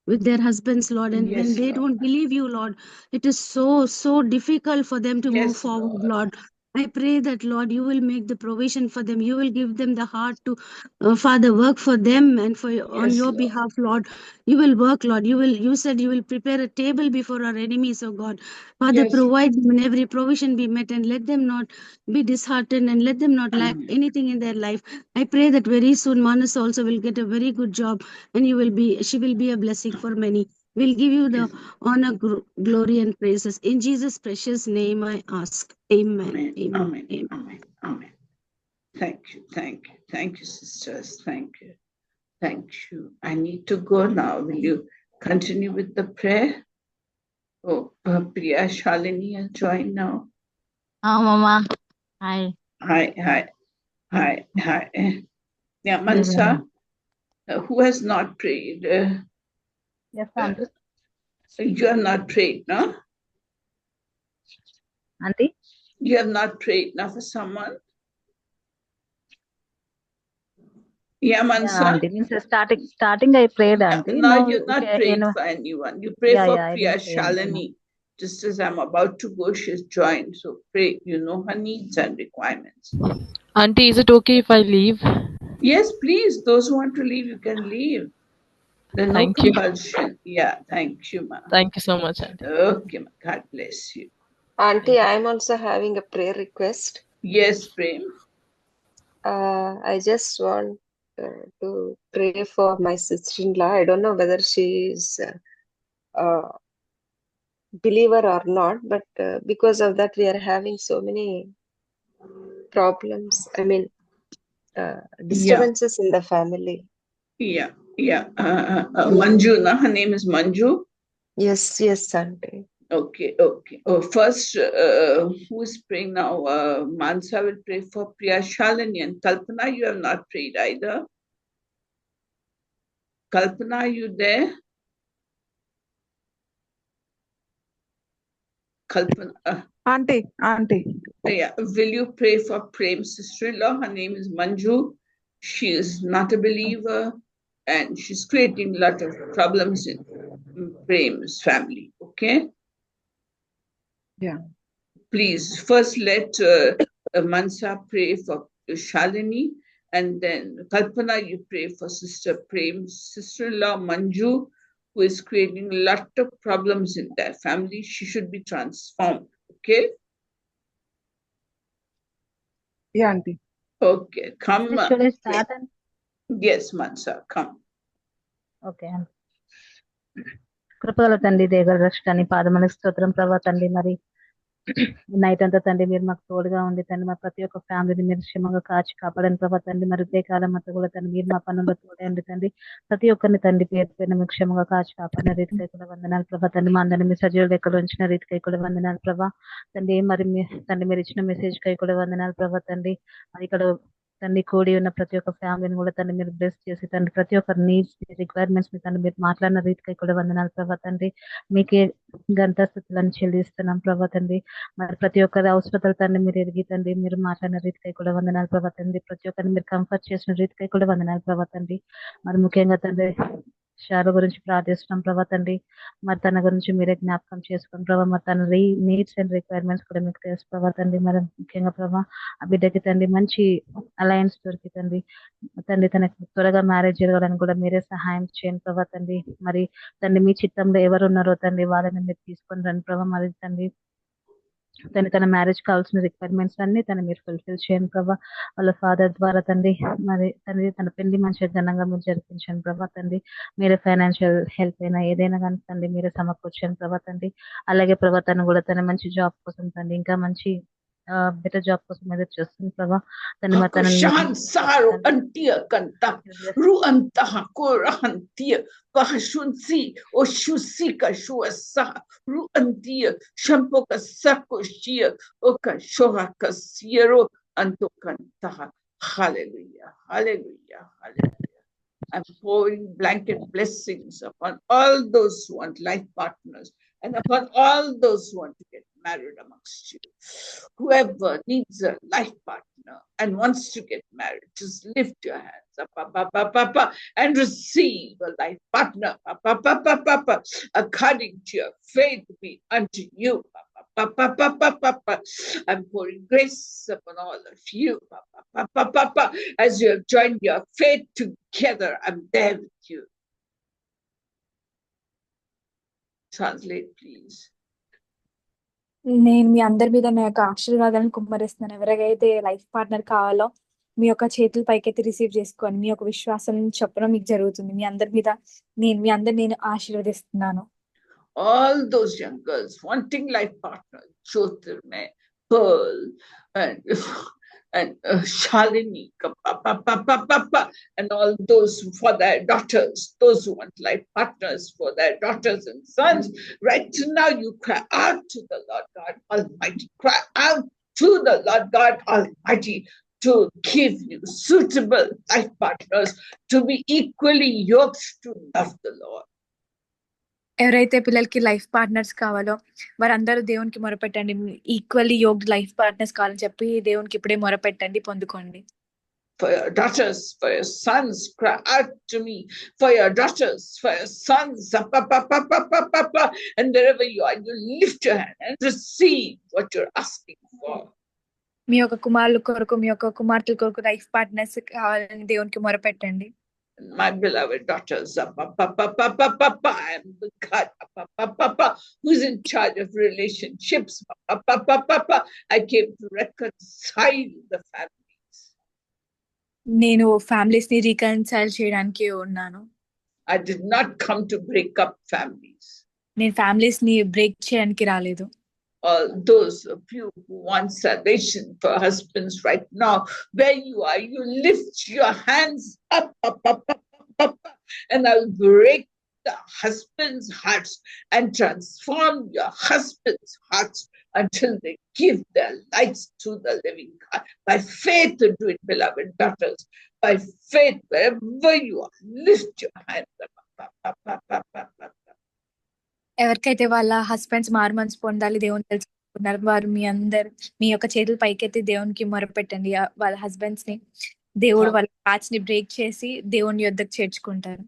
with their husbands, Lord. And when Yes, they Lord. don't believe you, Lord, it is so difficult for them to move Yes, forward, Lord. Lord. I pray that, Lord, you will make the provision for them. You will give them the heart to, Father, work for them and on Yes, your Lord. behalf, Lord. You will work, Lord. You said you will prepare a table before our enemies, oh God. Father, Yes. provide them and every provision be met and let them not be disheartened and let them not lack Amen. anything in their life. I pray that very soon Manas also will get a very good job and she will be a blessing for many. We'll give you the honor, glory, and praises. In Jesus' precious name I ask. Amen. Amen. Amen. Amen. Amen. Amen. Amen. Thank you. Thank you. Thank you, sisters. Thank you. Thank you. I need to go now. Will you continue with the prayer? Oh, Priya Shalini has joined now. Mama. Hi. Hi. Yeah, Mansa, who has not prayed? Yes, auntie. You have not prayed, no? Auntie? You have not prayed now for someone? Yeah, Mansa? Yeah, auntie. Means starting I prayed, auntie. No, you've not prayed for anyone. You pray for I Priya didn't pray anything. Shalini. Just as I'm about to go, she's joined. So pray, you know her needs and requirements. Auntie, is it okay if I leave? Yes, please. Those who want to leave, you can leave. There's no Thank you. compulsion. Yeah, thank you, ma. Thank you so much, Auntie. Okay, ma. God bless you. Auntie, I'm also having a prayer request. Yes, Prem. I just want to pray for my sister-in-law. I don't know whether she is a believer or not, but because of that, we are having so many problems. I mean, disturbances in the family. Yeah. Manju, na? Her name is Manju. Yes, Auntie. Okay. First, who is praying now? Mansa will pray for Priya Shalini and Kalpana. You have not prayed either. Kalpana, are you there? Kalpana. Auntie. Yeah. Will you pray for Prem's sister-in-law? Her name is Manju. She is not a believer and she's creating a lot of problems in Prem's family. Okay? Yeah. Please, first let Mansa pray for Shalini, and then Kalpana, you pray for Sister Prem's sister-in-law Manju, who is creating a lot of problems in their family. She should be transformed. Okay? Yeah, Auntie. Okay, come. Should I start? Yes, Mansa, come. Okay. కృపగల తండ్రి దేగల రక్షణని పాదములకు స్తోత్రం ప్రభా తండ్రి మరి night అంతా తండ్రి మీరు మాకు తోడుగా ఉంది తండ్రి మా ప్రతి ఒక్క ఫ్యామిలీని మీరు క్షేమంగా కాచి కాపాడని ప్రభా తండ్రి మరి ఉదయ కాలం అంతా కూడా తండ్రి మీరు మా పనుల్లో తోడండి తండ్రి ప్రతి ఒక్కరిని తండ్రి పేరు పేరున మీరు క్షేమంగా కాచి కాపాడిన రీతికై కూడా వందనాలు ప్రభా తండ్రి మా అందరినీ మీ సజీవ లెక్కలు ఉంచిన రీతికై కూడా వందనాలు ప్రభా తండ్రి మరి తండ్రి మీరు ఇచ్చిన మెసేజ్ కై కూడా వందనాలు ప్రభా తండ్రి మరి ఇక్కడ తండ్రి కూడి ఉన్న ప్రతి ఒక్క ఫ్యామిలీని కూడా తండ్రి మీరు బ్లెస్ చేసి తండ్రి ప్రతి ఒక్క నీడ్స్ రిక్వైర్మెంట్స్ మీ తండ్రి మీరు మాట్లాడిన రీతికై కూడా వందనాలు ప్రభా తండ్రి మీకే గంటస్థుతులను చెల్లిస్తున్నాం ప్రభా తండ్రి మరి ప్రతి ఒక్కరి అవసరతలు తండ్రి మీరు ఎదిగి తండ్రి మీరు మాట్లాడిన రీతికై కూడా వందనాలు ప్రభా తండ్రి ప్రతి ఒక్కరిని మీరు కంఫర్ట్ చేసిన రీతికై కూడా వందనాలు ప్రభా తండ్రి మరి ముఖ్యంగా తండ్రి షారు గురించి ప్రార్థిస్తున్నాం ప్రభా తండ్రి. మరి తన గురించి మీరే జ్ఞాపకం చేసుకుని ప్రభా, మరి తన నీడ్స్ అండ్ రిక్వైర్మెంట్స్ కూడా మీకు తెలుసు ప్రభా తండ్రి. మరి ముఖ్యంగా ప్రభా ఆ బిడ్డకి తండ్రి మంచి అలయన్స్ దొరికి తండ్రి తనకి త్వరగా మ్యారేజ్ జరగాలని కూడా మీరే సహాయం చేయండి ప్రభా తండ్రి. మరి తండ్రి మీ చిత్తంలో ఎవరు ఉన్నారో తండ్రి వాళ్ళని మీరు తీసుకొని రండి ప్రభా. మరి తండ్రి తన మ్యారేజ్ కావాల్సిన రిక్వైర్మెంట్స్ అన్ని మీరు ఫుల్ఫిల్ చేయండి ప్రభా. వాళ్ళ ఫాదర్ ద్వారా తండ్రి మరి తండ్రి తన పెళ్లి మంచిగా ఘనంగా మీరు జరిపించండి ప్రభా తండ్రి. మీరే ఫైనాన్షియల్ హెల్ప్ అయినా ఏదైనా కానీ తండ్రి మీరే సమకూర్చండి ప్రభా తండ్రి. అలాగే ప్రభా తను కూడా తన మంచి జాబ్ కోసం తండ్రి ఇంకా మంచి బెటర్ జాబ్ కోసం ఎదురు చూస్తుంది ప్రభా. తను మరి Hakushan saro antia kanta ru anta hakura antia bahashunsi oshusika shuasa ru antia shampoka sakoshia oka shohaka siero antokanta. Hallelujah, hallelujah, hallelujah. I'm pouring blanket blessings upon all those who want life partners and upon all those who want to get married amongst you. Whoever needs a life partner and wants to get married, just lift your hands up, and receive a life partner, according to your faith be unto you. I'm pouring grace upon all of you. As you have joined your faith together, I'm there with you. Translate, please. నేను మీ అందరి మీద నా యొక్క ఆశీర్వాదాలను కుమ్మరిస్తున్నాను. ఎవరికైతే life partner కావాలో మీ యొక్క చేతులు పైకెత్తి రిసీవ్ చేసుకొని మీ యొక్క విశ్వాసం చెప్పడం మీకు జరుగుతుంది. మీ అందరు నేను ఆశీర్వదిస్తున్నాను. All those young girls wanting life partners, Jyotirmay, Pearl, and Shalini, and all those for their daughters, those who want life partners for their daughters and sons, right now you cry out to the Lord God Almighty. Cry out to the Lord God Almighty to give you suitable life partners to be equally yoked to love the Lord. ఎవరైతే పిల్లలకి life partners కావాలో వారందరూ దేవునికి మొరపెట్టండి. Equally యోగ్డ్ life partners కావాలని చెప్పి దేవునికి ఇప్పుడే మొరపెట్టండి, పొందుకోండి. For your daughters, for your sons, cry out to me. For your daughters, for your sons, and wherever you are, you lift your hand and receive what you're asking for. మీ యొక్క కుమారుల కొరకు, మీ యొక్క కుమార్తెల కొరకు life partners కావాలని దేవునికి మొరపెట్టండి. My beloved daughters, I am the God who's in charge of relationships. I came to reconcile the families. నేను families ని reconcile చేయడానికి ఉన్నాను. I did not come to break up families. నేను ఫ్యామిలీస్ ని break చేయడానికి రాలేదు. All those of you who want salvation for husbands right now, where you are, you lift your hands up, and I'll break the husbands' hearts and transform your husbands' hearts until they give their lives to the living God. By faith, do it, beloved daughters. By faith, wherever you are, lift your hands up. ఎవరికైతే వాళ్ళ husbands మారు మనసు పొందాలి, దేవుని తెలుసుకున్నారు, వారు మీ యొక్క చేతులు పైకెత్తి దేవునికి మొరపెట్టండి. వాళ్ళ హస్బెండ్స్ ని దేవుడు వాళ్ళ హార్ట్స్ ని బ్రేక్ చేసి దేవుని యొద్దకు చేర్చుకుంటారు.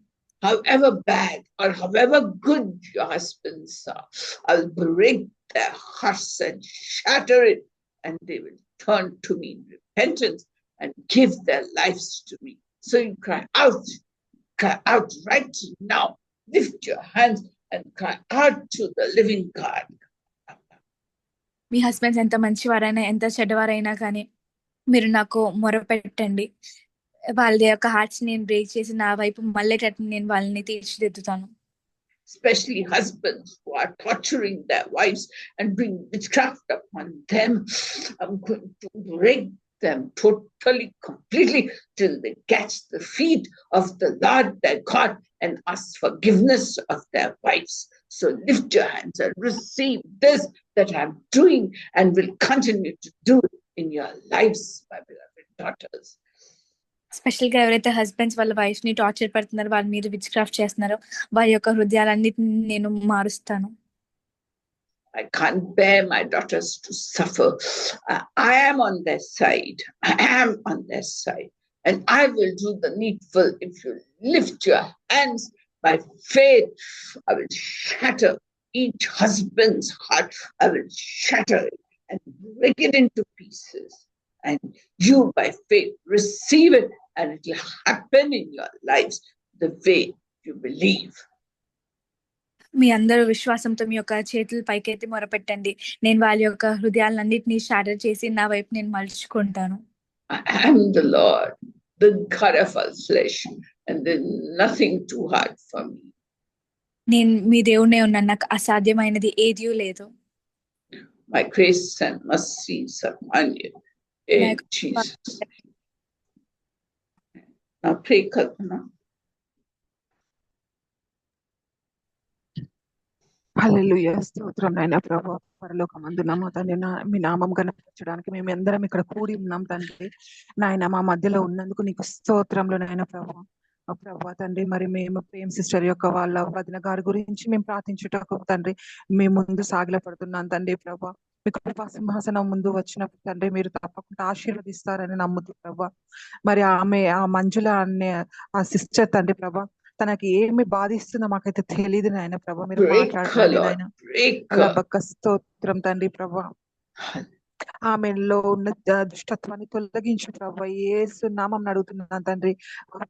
However bad or however good your husbands are, I'll break their hearts and shatter it, and they will turn to me in repentance and give their lives to me. So you cry out right now. Lift your hands and cry out to the living God. Me husbands ఎంత మంచివారైనా ఎంత చెడ్డవారైనా కానీ మీరు నాకు మొరపెట్టండి. వాళ్ళ యొక్క hearts నేను break చేసి నా వైపు మళ్ళేటట్టు నేను వాళ్ళని తీర్చిదిద్దుతాను. Especially husbands who are torturing their wives and bring witchcraft upon them, I'm going to break them totally, completely, till they catch the feet of the Lord their God and ask forgiveness of their wives. So lift your hands and receive this that I'm doing and will continue to do in your lives, my beloved daughters. Special గా ఎవరైతే husbands వాళ్ళ wife ని torture పెడుతున్నారో, వాళ్ళ మీద which craft చేస్తున్నారో, వారి యొక్క హృదయాలన్నిటిని నేను మారుస్తాను. I can't bear my daughters to suffer. I am on their side. I am on their side. And I will do the needful if you lift your hands By faith, I will shatter each husband's heart. I will shatter it and break it into pieces. And you, by faith, receive it, and it will happen in your lives the way you believe. మీ అందరూ విశ్వాసంతో మీ యొక్క చేతులు పైకెత్తి మొరపెట్టండి. నేను వాళ్ళ యొక్క హృదయాలన్నింటినీ shatter చేసి నా వైపు నేను మలుచుకుంటాను. I am the Lord, the God of all flesh, and there's nothing too hard for me. నేను మీ దేవుడే ఉన్నాను, నాకు అసాధ్యమైనది ఏదీ లేదు. My grace and mercies upon you in Jesus. Now pray, Kalpana. హల్లెలూయా. స్తోత్రం నాయన ప్రభు. పరలోకమందున్న తండ్రి, మీ నామం కనపరచడానికి మేము అందరం ఇక్కడ కూడి ఉన్నాం తండ్రి. నాయన మా మధ్యలో ఉన్నందుకు నీకు స్తోత్రంలో నాయన ప్రభు. ప్రభు తండ్రి, మరి మేము ప్రేమ్ సిస్టర్ యొక్క వాళ్ళ వదిన గారి గురించి మేము ప్రార్థించుటకు తండ్రి మేము ముందు సాగిల పడుతున్నాం తండ్రి ప్రభు. మీ కృపా సింహాసనం ముందు వచ్చినప్పుడు తండ్రి మీరు తప్పకుండా ఆశీర్వదిస్తారని నమ్ముతూ ప్రభు. మరి ఆమె ఆ మంజుల అనే ఆ సిస్టర్ తండ్రి ప్రభు, తనకి ఏమి బాధిస్తుందో మాకైతే తెలియదు నాయన ప్రభు. మీరు మాట్లాడండి నాయన. బక్క స్తోత్రం తండ్రి ప్రభు. ఆమెలో ఉన్న దుష్టత్వాన్ని తొలగించు ప్రభు. యేసు నామం అడుగుతున్నాను తండ్రి.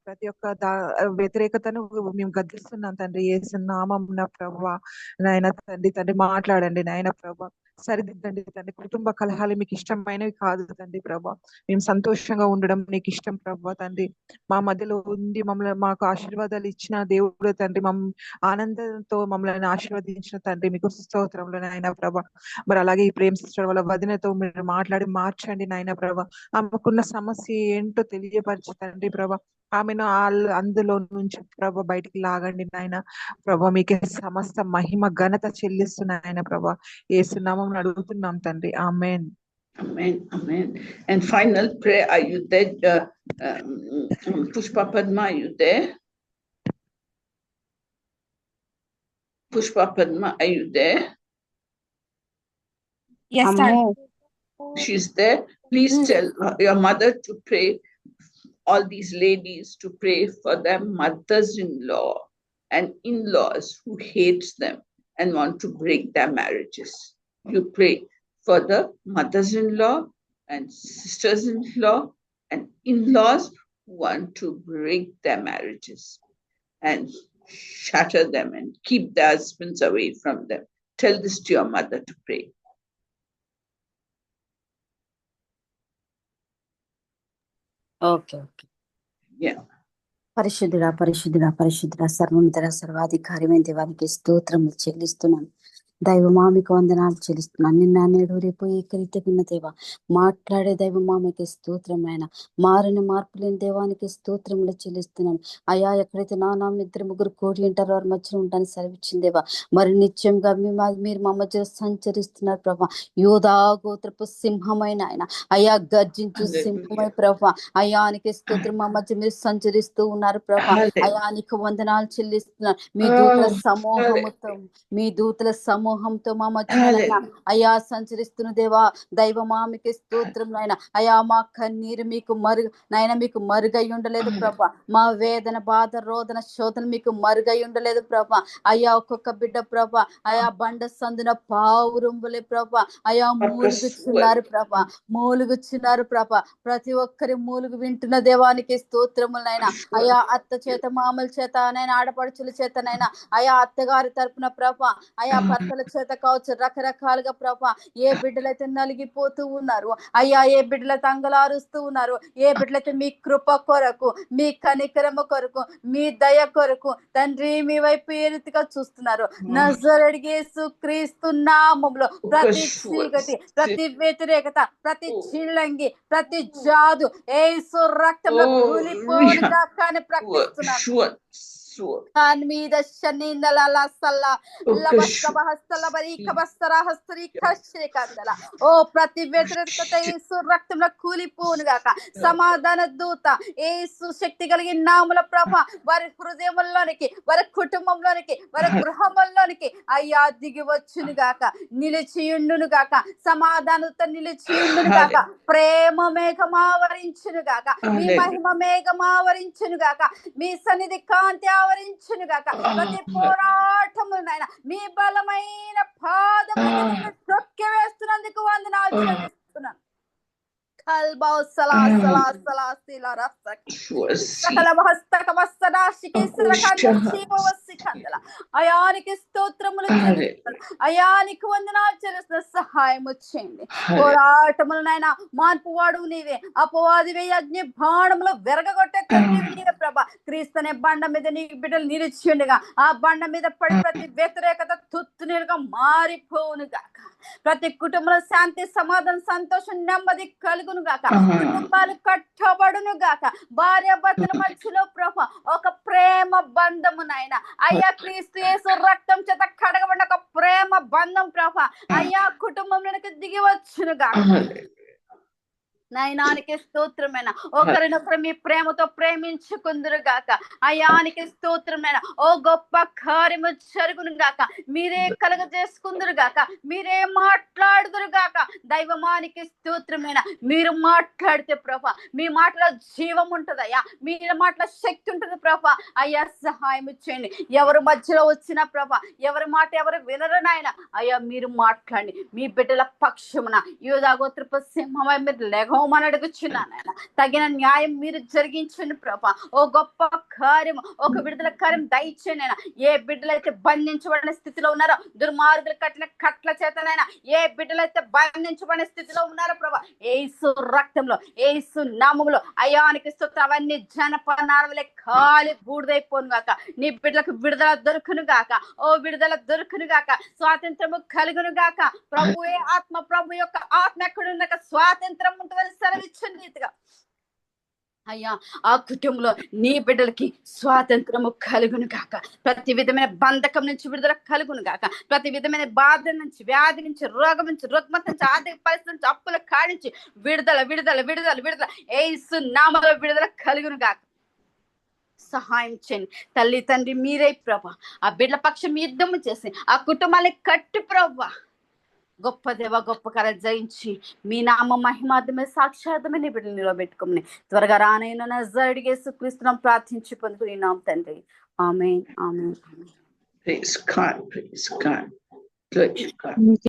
ప్రతి ఒక్క వ్యతిరేకతను మేము గద్దిస్తున్నాం తండ్రి యేసు నామం ప్రభు. నాయన తండ్రి మాట్లాడండి నాయన ప్రభు. సరిదిద్దండి తండ్రి. కుటుంబ కలహాలు మీకు ఇష్టమైనవి కాదు తండ్రి ప్రభు. మేము సంతోషంగా ఉండడం నీకు ఇష్టం ప్రభు తండ్రి. మా మధ్యలో ఉండి మమ్మల్ని మాకు ఆశీర్వాదాలు ఇచ్చిన దేవుడు తండ్రి, ఆనందంతో మమ్మల్ని ఆశీర్వదించిన తండ్రి మీకు స్తోత్రంలో నాయన ప్రభు. మరి అలాగే ఈ ప్రేమ్ సిస్టర్ వాళ్ళ వదినతో మీరు మాట్లాడి మార్చండి నాయన ప్రభు. ఆమెకున్న సమస్య ఏంటో తెలియపరచండి ప్రభు. ఆమెను అందులో నుంచి ప్రభు బయటికి లాగండి నాయన ప్రభు. మీకే సమస్త మహిమ ఘనత చెల్లిస్తున్నాయన ప్రభు. యేసు నామమున అడుగుతున్నాం తండ్రి. ఆమేన్. Amen, amen. And final prayer, are you there? Pushpa Padma, are you there? Pushpa Padma, are you there? Yes, sir. She's there. Please tell your mother to pray, all these ladies to pray for their mothers-in-law and in-laws who hate them and want to break their marriages. You pray for the mothers-in-law and sisters-in-law and in-laws who want to break their marriages and shatter them and keep their husbands away from them. Tell this to your mother to pray. Okay. Yeah. పరిశుద్ధుడా పరిశుద్ధుడా పరిశుద్ధుడా సర్వోన్నతుడా సర్వాధికారమైన దేవానికి స్తోత్రములు చెల్లిస్తున్నాను. దైవమా మీకు వందనాలు చెల్లిస్తున్నాను. నిన్న నేడు రేపు ఏకరీతిగా దేవా మాట్లాడే దైవమా మీకు స్తోత్రం ఆయన. మారని మార్పు లేని దేవానికి స్తోత్రములు చెల్లిస్తున్నాను. అయా ఎక్కడైతే నా నామం 2-3 కోడి ఉంటారో వారి మధ్యలో ఉంటాను సెలవిచ్చింది దేవా. మరి నిత్యంగా మీరు మా మధ్యలో సంచరిస్తున్నారు ప్రభా. యోధా గోత్రపు సింహమైన ఆయన అయా గర్జించు సింహమై ప్రభా. అయానికి స్తోత్రం. మా మధ్య మీరు సంచరిస్తూ ఉన్నారు ప్రభా. అయానికి వందనాలు చెల్లిస్తున్నారు. మీ దూతల సమూహముతో సమూహంతో మా మధ్య అయా సంచరిస్తున్న దేవా. దైవమా మీకు స్తోత్రం నాయన. అయా మా కన్నీరు మీకు మీకు మరుగై ఉండలేదు ప్రభా. మా వేదన బాధ రోదన శోధన మీకు మరుగై ఉండలేదు ప్రభా. అయా ఒక్కొక్క బిడ్డ ప్రభా అయా బండ సందున పావురుంబులే ప్రభా అయా మూలుగుచున్నారు ప్రభా. మూలుగుచున్నారు ప్రభా. ప్రతి ఒక్కరి మూలుగు వింటున్న దేవానికి స్తోత్రములైనా. అయా అత్త చేత మామల చేత నైనా ఆడపడుచుల చేతనైనా అయా అత్తగారి తరపున ప్రభా అయా భర్తల చేత కావచ్చు రకరకాలుగా ప్రభా. ఏ బిడ్డలైతే నలిగిపోతూ ఉన్నారు అయ్యా, ఏ బిడ్డలైతే అంగలారుస్తూ ఉన్నారు, ఏ బిడ్డలైతే మీ కృప కొరకు మీ కనికరమ కొరకు మీ దయ కొరకు తండ్రి మీ వైపు ఏ రీతిగా చూస్తున్నారు. నజరేయుడైన యేసు క్రీస్తు నామములో ప్రతి చీకటి ప్రతి వ్యతిరేకత ప్రతి చిల్లంగి ప్రతి జాదు యేసు రక్తంలో కూలిపోనుగా కానీ ప్రకటిస్తున్నాను. మీద ఓ ప్రతి వ్యతిరేకత యేసు రక్తంలో కూలిపోనుగాక. సమాధాన దూత యేసు శక్తి కలిగిన నామముల ప్రభ వారి హృదయంలోనికి వారి కుటుంబంలోనికి వారి గృహంలోనికి అయ్యా దిగి వచ్చును గాక, నిలిచియుండును గాక. సమాధానత నిలిచియుండును గాక. ప్రేమ మేఘమావరించును గాక. మీ మహిమ మేఘమావరించును గాక. మీ సన్నిధి కాంతి ఆవరించును గాక. ప్రతి పోరాటములు నాయన మీ బలమైన పాదముల కింద తొక్కి వేస్తున్నందుకు వందనాలు చెల్లిస్తున్నాను. అయానికి స్తోత్రములు అయానికి వందనాలు చెల్లిస్తున్న సహాయం వచ్చేయండి. పోరాటములు నాయన మార్పువాడు నీవే, అపవాదివే, అగ్ని బాణములు వెరగొట్టే నీవే ప్రభ. క్రీస్తునే బండ మీద నీ బిడ్డలు నిలిచిండుగా ఆ బండ మీద పడి ప్రతి వ్యతిరేకత తుత్తునీరుగా మారిపోవును గాక. ప్రతి కుటుంబంలో శాంతి, సమాధానం, సంతోషం, నెమ్మది కలుగును గాక. కుటుంబాలు కట్టబడును గాక. భార్య భర్తల మధ్యలో ప్రభ ఒక ప్రేమ బంధము నాయన అయ్యా క్రీస్తు యేసు రక్తం చేత కడగబడిన ఒక ప్రేమ బంధం ప్రభ అయ్యా కుటుంబంలోనికి దిగి వచ్చును గాక. నయనానికి స్తోత్రమైన ఒకరినొకరు మీ ప్రేమతో ప్రేమించుకుందురు గాక. అయానికి స్తోత్రమైన ఓ గొప్ప కార్యము జరుగును గాక. మీరే కలుగజేసుకుందురు గాక. మీరే మాట్లాడుదురు గాక. దైవమానికి స్తోత్రమైన మీరు మాట్లాడితే ప్రభ మీ మాటలో జీవం ఉంటదయ్యా, మీ మాటలో శక్తి ఉంటుంది ప్రభ. అయ్యా సహాయం చేయండి. ఎవరు మధ్యలో వచ్చిన ప్రభ ఎవరి మాట ఎవరు వినరు నాయన అయ్యా మీరు మాట్లాడండి. మీ బిడ్డల పక్షమున యూదా గోత్రపు సింహమై మీరు లేగమని అడుగుచున్నాను. తగిన న్యాయం మీరు జరిగించండి ప్రభా. ఓ గొప్ప కార్యం, ఒక విడుదల కార్యం దయచేయండి. ఏ బిడ్డలైతే బంధించబడిన స్థితిలో ఉన్నారో, దుర్మార్గులు కట్టిన కట్ల చేతనైనా ఏ బిడ్డలైతే బంధించబడిన స్థితిలో ఉన్నారో ప్రభా యేసు రక్తంలో యేసు నామములో అయానికి స్తోత్రం. అవన్నీ జనపనారలే ఖాళీ బూడిదైపోను గాక. నీ బిడ్డలకు విడుదల దొరుకును గాక. ఓ విడుదల దొరుకును గాక. స్వాతంత్రము కలుగును గాక. ప్రభువే ఆత్మ, ప్రభు యొక్క ఆత్మ ఎక్కడున్నాక స్వాతంత్రం ఉంటుందని సెలవిచ్చిన రీతిగా అయ్యా ఆ కుటుంబంలో నీ బిడ్డలకి స్వాతంత్రము కలుగును గాక. ప్రతి విధమైన బంధకం నుంచి విడుదల కలుగును గాక. ప్రతి విధమైన బాధ నుంచి, వ్యాధి నుంచి, రోగం నుంచి, రుగ్మత నుంచి, ఆర్థిక పరిస్థితి నుంచి, అప్పుల కాడించి విడుదల విడుదల విడుదల విడుదల యేసు నామములో విడుదల కలుగును గాక. సహాయం చేయండి తల్లి తండ్రి మీరే ప్రభా. ఆ బిడ్డల పక్షం యుద్ధము చేసి ఆ కుటుంబాన్ని కట్టు ప్రభా. గొప్ప దేవ గొప్ప కళ జయించి మీ నామ మహిమార్థమే సాక్షార్థమే నీ బిడ్డలు నిలబెట్టుకోమని త్వరగా రానైనా నజరేయుడైన యేసుక్రీస్తును ప్రార్థించి పొందుకున్నాం తండ్రి. ఆమేన్ ఆమేన్. Praise God, praise God. Good God.